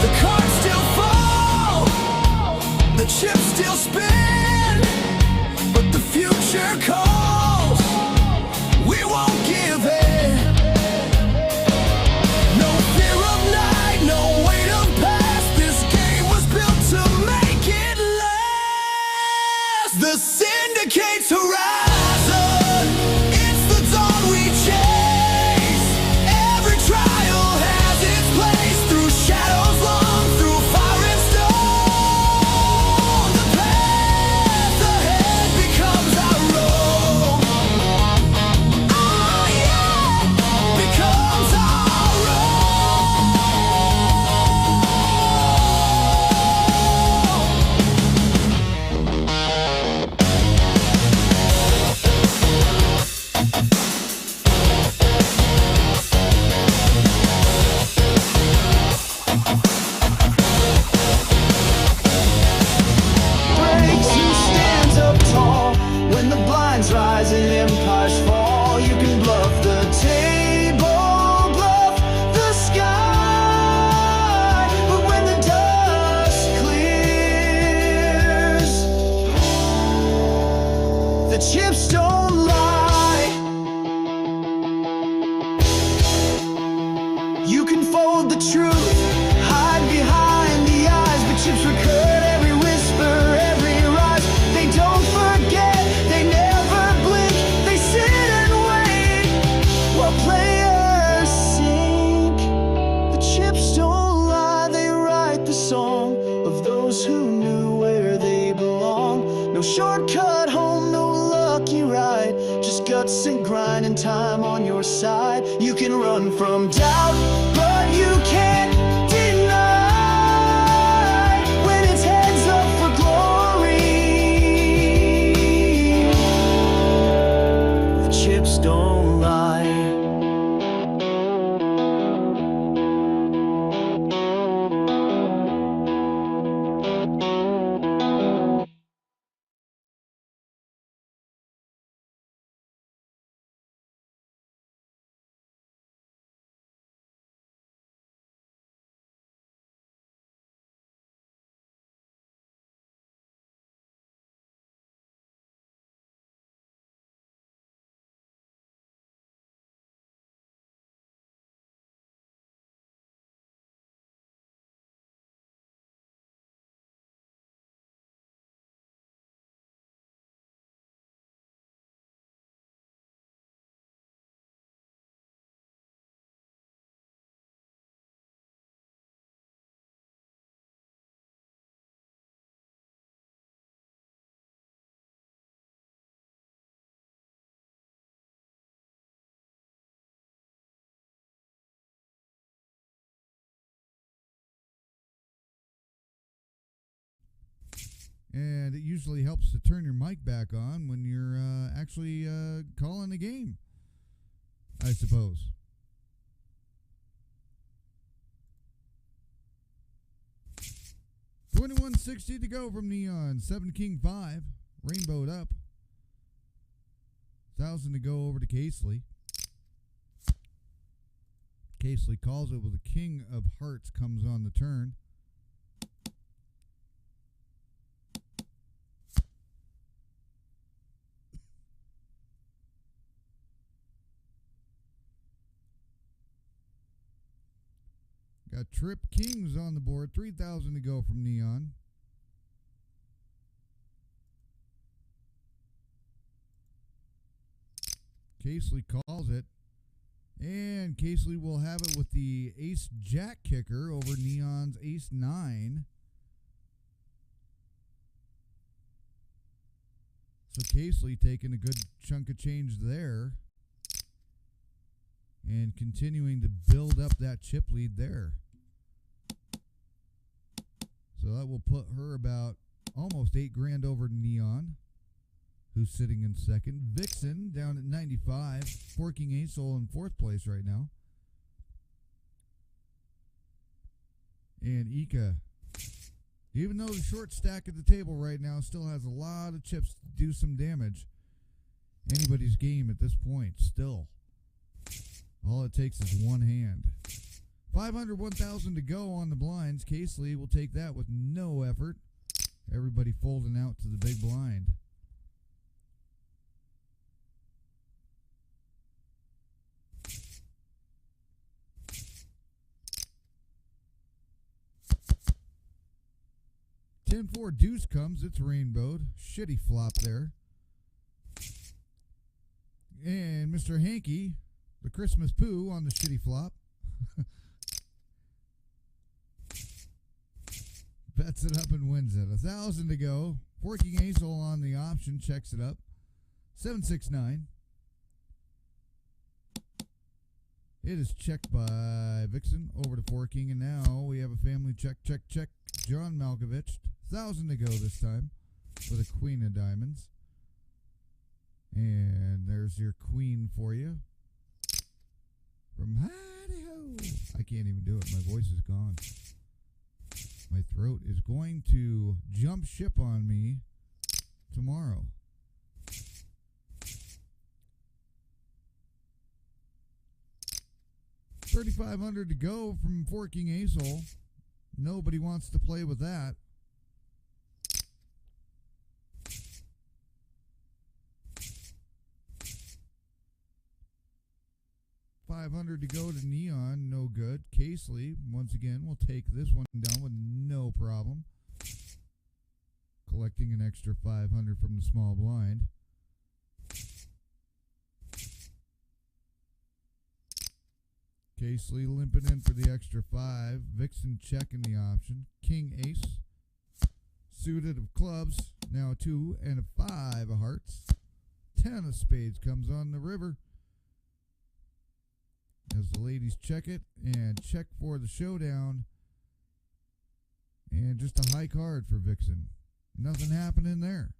The cards still fall, the chips still spin, but the future calls. We won't give in. No fear of night, no weight of past. This game was built to make it last. The Syndicate's horizon, it's the dawn we chase. Every trial has its place, through shadows long, through fire and stone. The path ahead becomes our road. Oh yeah, becomes our breaks who stands up tall when the blinds rise and empires fall. You can bluff the table, bluff the sky, but when the dust clears, the chips don't lie. You can fold the truth, hide behind the eyes, but chips record every whisper, every rise. They don't forget, they never blink, they sit and wait while players sink. The chips don't lie, they write the song of those who knew where they belong. No shortcut home, no lucky ride, just guts and grind and time on your side. You can run from doubt, but you can't deny when it's heads up for glory. The chips don't lie. And it usually helps to turn your mic back on when you're actually calling a game. I suppose. $21.60 to go from Neon. 7 King 5. Rainbowed up. 1,000 to go over to Casely. Casely calls it with a King of Hearts comes on the turn. Got Trip Kings on the board. 3,000 to go from Neon. Casely calls it. And Casely will have it with the Ace-Jack kicker over Neon's Ace-9. So Casely taking a good chunk of change there. And continuing to build up that chip lead there. So that will put her about almost $8,000 over Neon, who's sitting in second. Vixen down at 95. Forking Ace-Hole in fourth place right now. And Ika, even though the short stack at the table right now still has a lot of chips to do some damage, anybody's game at this point still. All it takes is one hand. 500, 1,000 to go on the blinds. Casely will take that with no effort. Everybody folding out to the big blind. $10-4 deuce comes. It's rainbowed. Shitty flop there. And Mr. Hanky, the Christmas poo on the shitty flop. Bets it up and wins it. 1,000 to go. Forking Ace-Hole on the option. Checks it up. 769. It is checked by Vixen over to Forking. And now we have a family check. John Malkovich. 1,000 to go this time with a queen of diamonds. And there's your queen for you. From Hidey-Ho. I can't even do it. My voice is gone. My throat is going to jump ship on me tomorrow. $3,500 to go from Forking Ace-Hole. Nobody wants to play with that. $500 to go to Neon, no good. Casely, once again, will take this one down with no problem. Collecting an extra $500 from the small blind. Casely limping in for the extra 5. Vixen checking the option. King Ace. Suited of clubs. Now 2 and a 5 of hearts. 10 of spades comes on the river. As the ladies check it and check for the showdown. And just a high card for Vixen. Nothing happening there.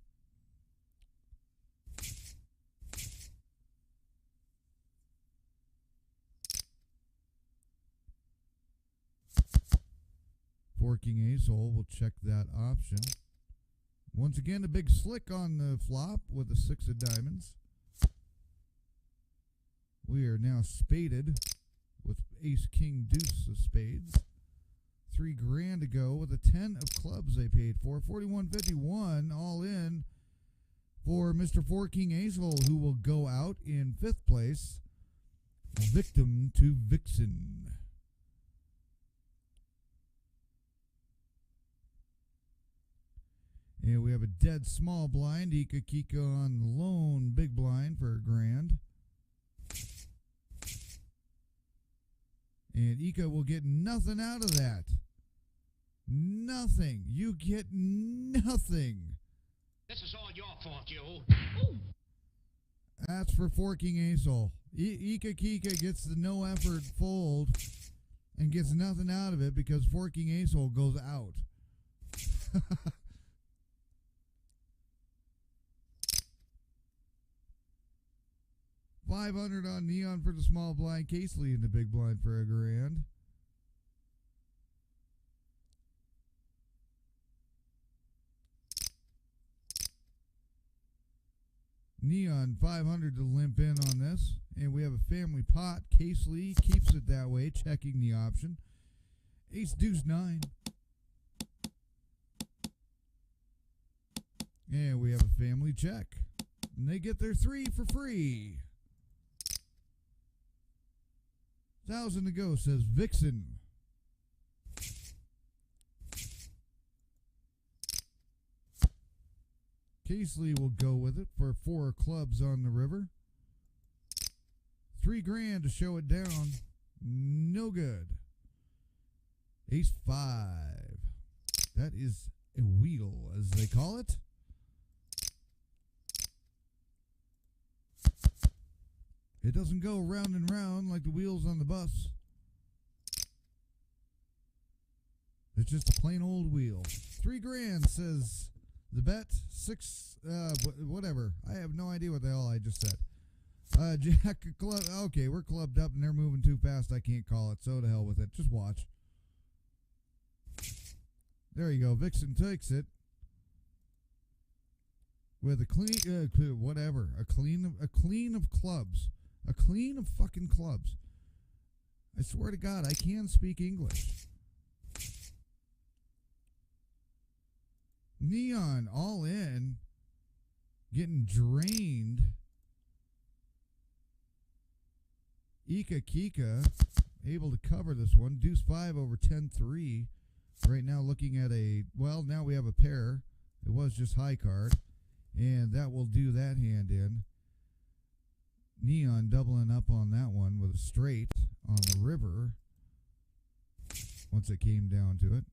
Forking Ace-Hole will check that option. Once again, a big slick on the flop with a 6 of diamonds. We are now spaded with Ace, King, Deuce of spades. $3,000 to go with a 10 of clubs they paid for. 41.51 all in for Mr. Forking Ace-Hole, who will go out in 5th place. Victim to Vixen. And we have a dead small blind. Ika Kika on the lone big blind for $1,000. And Ika will get nothing out of that. Nothing. You get nothing. This is all your fault, you. That's for Forking Ace-Hole. Ika Kika gets the no effort fold and gets nothing out of it because Forking Ace-Hole goes out. 500 on Neon for the small blind. Casely in the big blind for $1,000. Neon 500 to limp in on this. And we have a family pot. Casely keeps it that way, checking the option. Ace deuce 9. And we have a family check. And they get their 3 for free. 1,000 to go, says Vixen. Casely will go with it for 4 clubs on the river. $3,000 to show it down. No good. Ace 5. That is a wheel, as they call it. It doesn't go round and round like the wheels on the bus. It's just a plain old wheel. $3,000, says the bet. 6, whatever. I have no idea what the hell I just said. Jack club. Okay, we're clubbed up and they're moving too fast. I can't call it. So to hell with it. Just watch. There you go. Vixen takes it with a clean, whatever. A clean of clubs. A clean of fucking clubs. I swear to God, I can speak English. Neon all in, getting drained. Ika Kika able to cover this one. Deuce 5 over 10-3. Right now looking at a, well, now we have a pair. It was just high card. And that will do that hand in. Neon doubling up on that one with a straight on the river once it came down to it.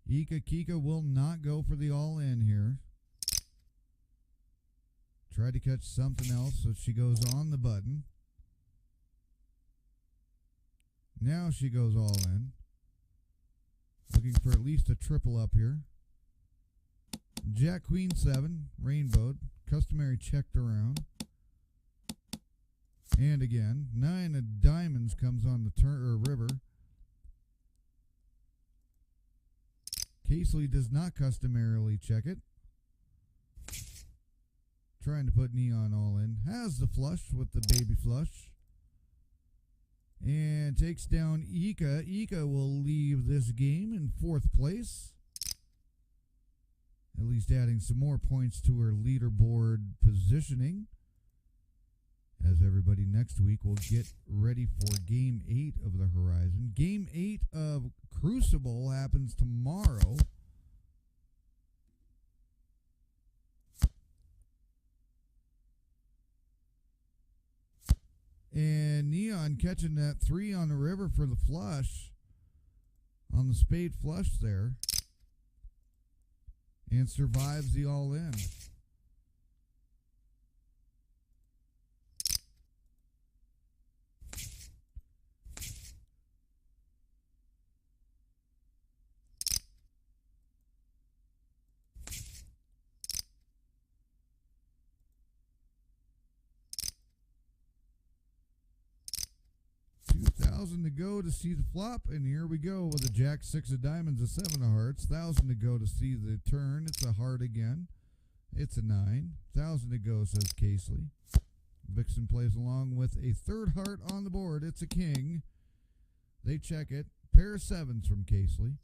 Ika Kika will not go for the all-in here. Tried to catch something else, so she goes on the button. Now she goes all in. Looking for at least a triple up here. Jack Queen 7, rainbowed. Customary checked around. And again, 9 of diamonds comes on the river. Casely does not customarily check it. Trying to put Neon all in. Has the flush with the baby flush. And takes down Ika. Ika will leave this game in 4th place. At least adding some more points to her leaderboard positioning. As everybody next week will get ready for Game 8 of the Horizon. Game 8 of Crucible happens tomorrow. And Neon catching that 3 on the river for the flush. On the spade flush there. And survives the all-in. To go to see the flop, and here we go with a Jack 6 of diamonds, a 7 of hearts. 1,000 to go to see the turn. It's a heart again. It's a 9. 1,000 to go, says Casely. Vixen plays along with a 3rd heart on the board. It's a king. They check it. Pair of 7s from Casely.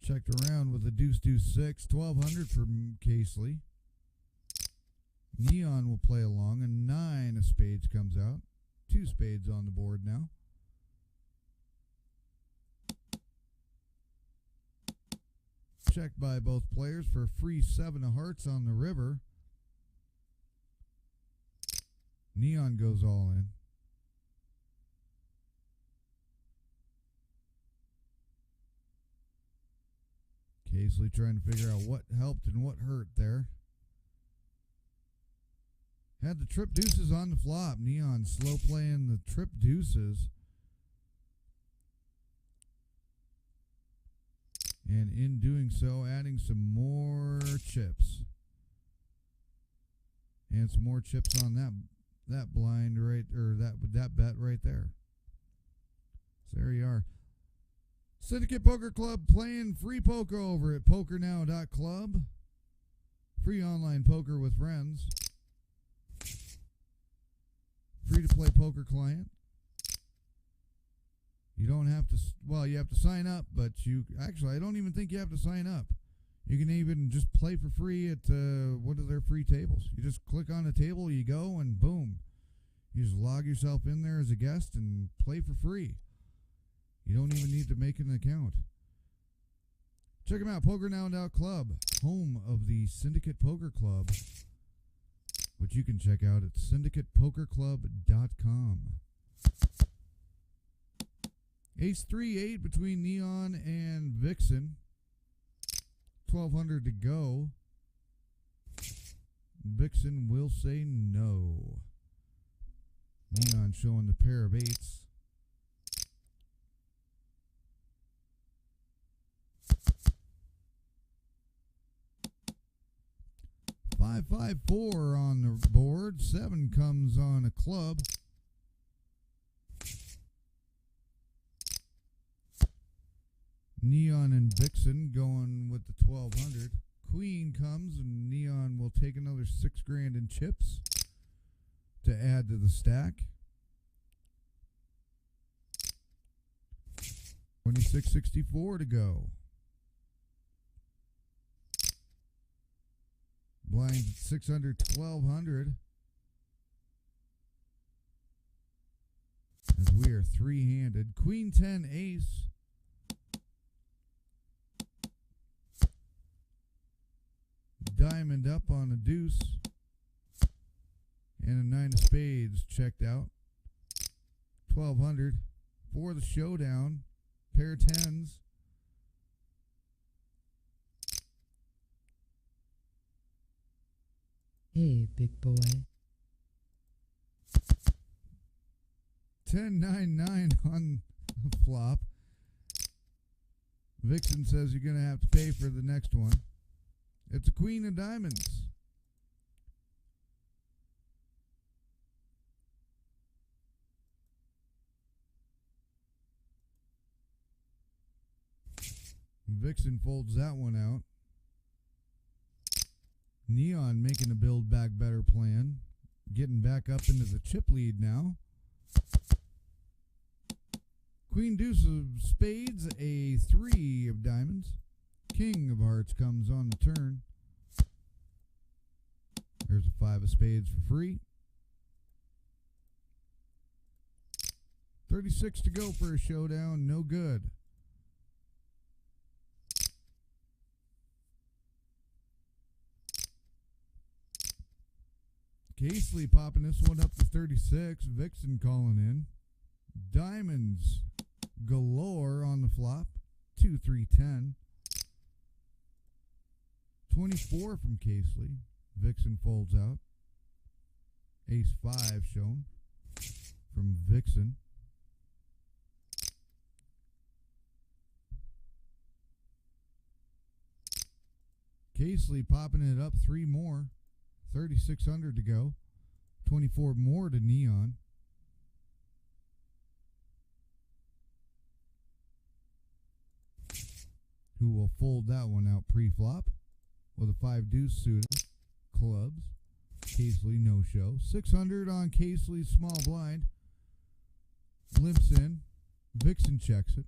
Checked around with a deuce 6, 1,200 from Casely. Neon will play along, and 9 of spades comes out. 2 spades on the board now. Checked by both players for a free 7 of hearts on the river. Neon goes all in. Casely trying to figure out what helped and what hurt there. Had the trip deuces on the flop. Neon slow playing the trip deuces. And in doing so, adding some more chips. And some more chips on that blind right, or that bet right there. So there you are. Syndicate Poker Club playing free poker over at PokerNow.club. Free online poker with friends. Free to play poker client. You don't have to, well, you have to sign up, but I don't even think you have to sign up. You can even just play for free at one of their free tables. You just click on a table, you go, and boom. You just log yourself in there as a guest and play for free. You don't even need to make an account. Check them out, PokerNow.club, home of the Syndicate Poker Club, which you can check out at syndicatepokerclub.com. Ace 3-8 between Neon and Vixen. 1,200 to go. Vixen will say no. Neon showing the pair of eights. Five, 5, 4 on the board. 7 comes on a club. Neon and Vixen going with the 1,200. Queen comes and Neon will take another $6,000 in chips to add to the stack. 26.64 to go. Blinds at 600, 1,200. As we are three-handed. Queen 10 ace. Diamond up on a deuce. And a 9 of spades checked out. 1,200 for the showdown. Pair of tens. Hey, big boy. 10-9-9 on the flop. Vixen says you're going to have to pay for the next one. It's a queen of diamonds. Vixen folds that one out. Neon making a build back better plan. Getting back up into the chip lead now. Queen deuce of spades, a 3 of diamonds. King of hearts comes on the turn. There's a 5 of spades for free. 36 to go for a showdown. No good. Casely popping this one up to 36. Vixen calling in. Diamonds galore on the flop. 2, 3, 10. 24 from Casely. Vixen folds out. Ace 5 shown from Vixen. Casely popping it up 3 more. 3,600 to go. 24 more to Neon. Who will fold that one out pre-flop with a 5 deuce suited. Clubs. Casely no show. 600 on Casely's small blind. Limps in. Vixen checks it.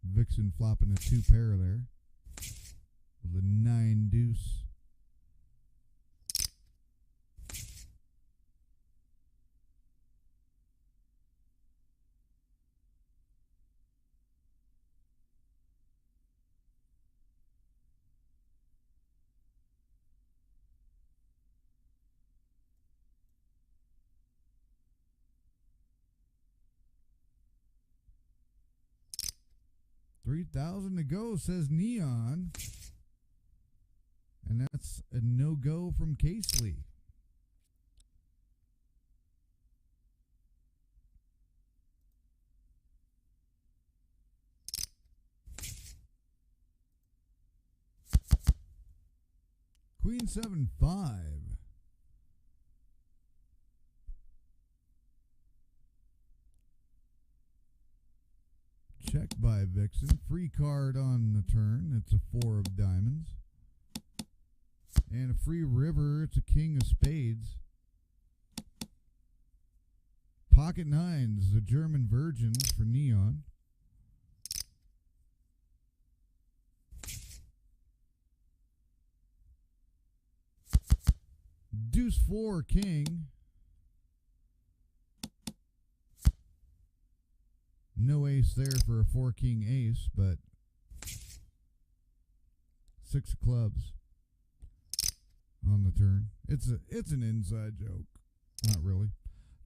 Vixen flopping a 2 pair there with a 9 deuce. 3,000 to go, says Neon. And that's a no-go from Casely. Queen 7-5. Check by Vixen. Free card on the turn. It's a 4 of diamonds. And a free river. It's a king of spades. Pocket nines. The German Virgins for Neon. Deuce 4 king. No ace there for a 4 king ace, but 6 of clubs on the turn. It's an inside joke. Not really.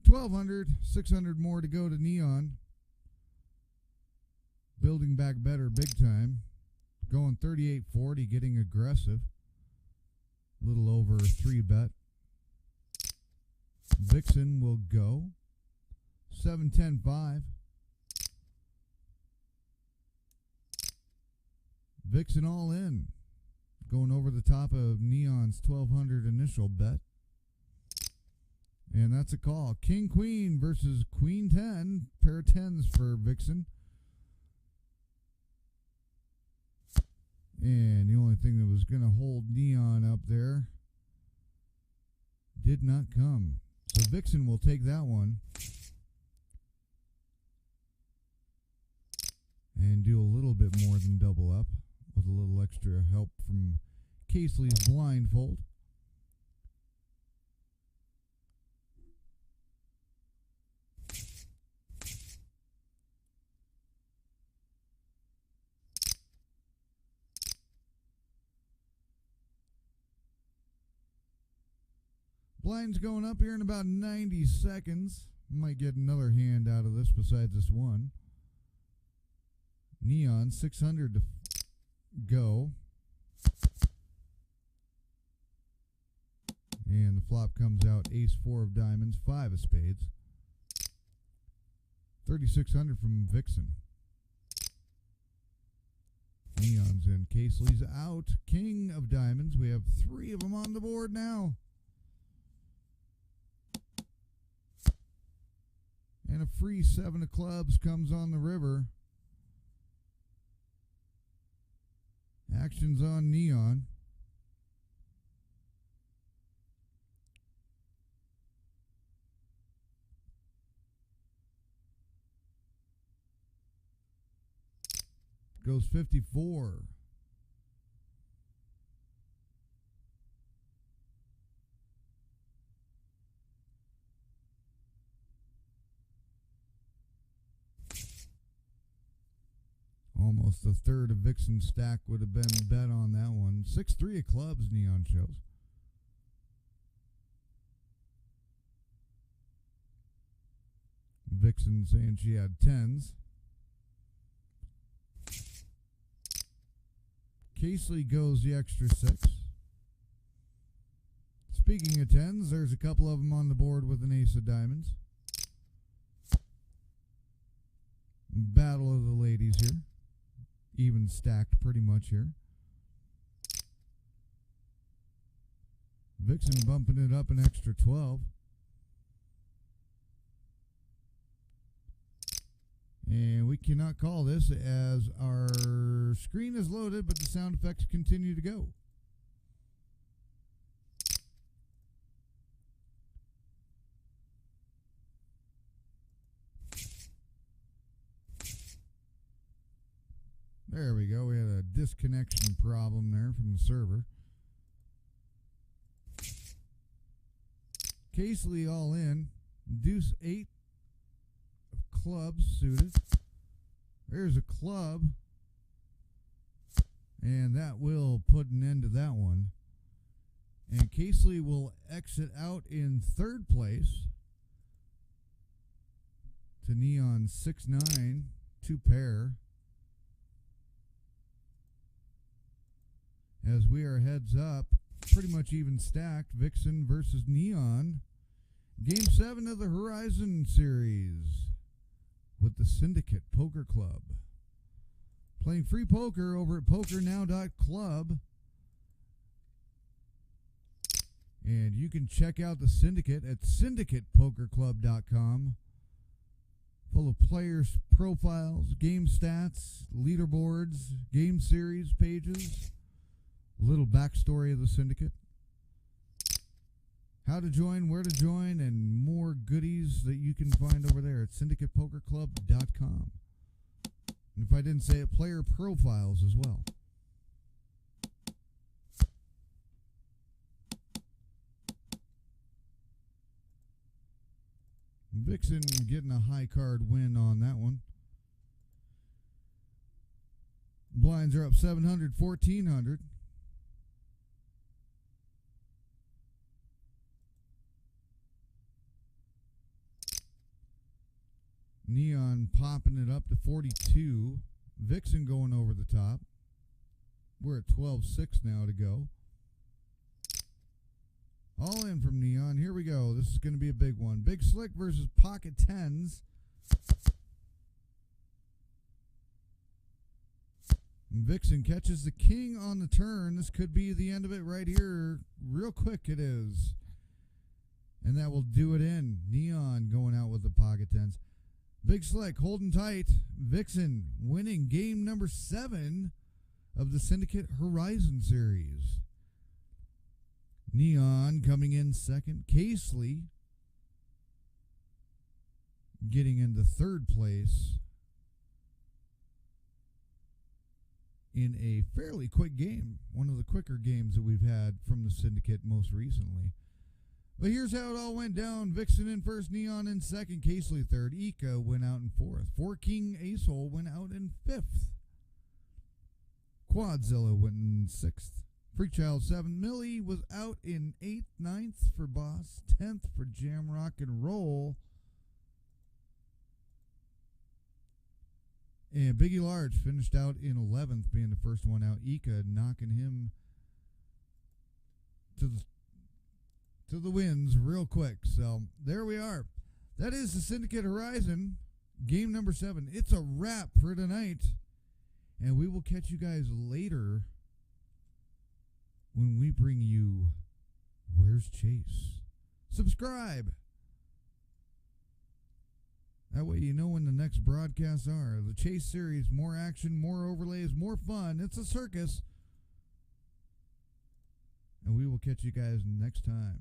1,200, 600 more to go to Neon. Building back better big time. Going 38-40, getting aggressive. Little over 3 bet. Vixen will go 7-10-5. Vixen all in. Going over the top of Neon's 1,200 initial bet. And that's a call. King Queen versus Queen 10. Pair of 10s for Vixen. And the only thing that was going to hold Neon up there did not come. So Vixen will take that one and do a little bit more than double up with a little extra help from Casely's blindfold. Blind's going up here in about 90 seconds. Might get another hand out of this besides this one. Neon, 600 to go. And the flop comes out ace 4 of diamonds, 5 of spades. 3,600 from Vixen. Neon's in. Casely's out. King of diamonds. We have 3 of them on the board now. And a free 7 of clubs comes on the river. Action's on Neon. Goes 54. Almost a third of Vixen's stack would have been bet on that one. 6-3 of clubs, Neon shows. Vixen saying she had 10s. Casely goes the extra 6. Speaking of 10s, there's a couple of them on the board with an ace of diamonds. Battle of the ladies here. Even stacked pretty much here. Vixen bumping it up an extra 12. And we cannot call this as our screen is loaded, but the sound effects continue to go. There we go. We had a disconnection problem there from the server. Casely all in. Deuce 8 of clubs suited. There's a club. And that will put an end to that one. And Casely will exit out in 3rd place to Neon 6-9, 2 pair. as we are heads up, pretty much even stacked. Vixen versus Neon. Game 7 of the Horizon series with the Syndicate Poker Club. Playing free poker over at PokerNow.club. And you can check out the Syndicate at SyndicatePokerClub.com. Full of players' profiles, game stats, leaderboards, game series pages, a little backstory of the Syndicate, how to join, where to join, and more goodies that you can find over there at SyndicatePokerClub.com. And if I didn't say it, player profiles as well. Vixen getting a high card win on that one. Blinds are up 700, 1,400. Neon popping it up to 42. Vixen going over the top. We're at 12-6 now to go. All in from Neon. Here we go. This is going to be a big one. Big Slick versus Pocket Tens. Vixen catches the king on the turn. This could be the end of it right here. Real quick it is. And that will do it in. Neon going out with the Pocket Tens. Big Slick holding tight. Vixen winning game number 7 of the Syndicate Horizon series. Neon coming in second. Casely getting into third place in a fairly quick game. One of the quicker games that we've had from the Syndicate most recently. But here's how it all went down. Vixen in first, Neon in second, Casely third. Ika went out in fourth. 4-King Ace-Hole went out in fifth. Quadzilla went in sixth. Freakchild 7. Millie was out in 8th, 9th for Boss, 10th for Jam Rock and Roll. And Biggie Large finished out in 11th, being the first one out. Ika knocking him to the wins real quick. So there we are. That is the Syndicate Horizon, game number 7. It's a wrap for tonight. And we will catch you guys later when we bring you Where's Chase? Subscribe. That way you know when the next broadcasts are. The Chase series, more action, more overlays, more fun. It's a circus. And we will catch you guys next time.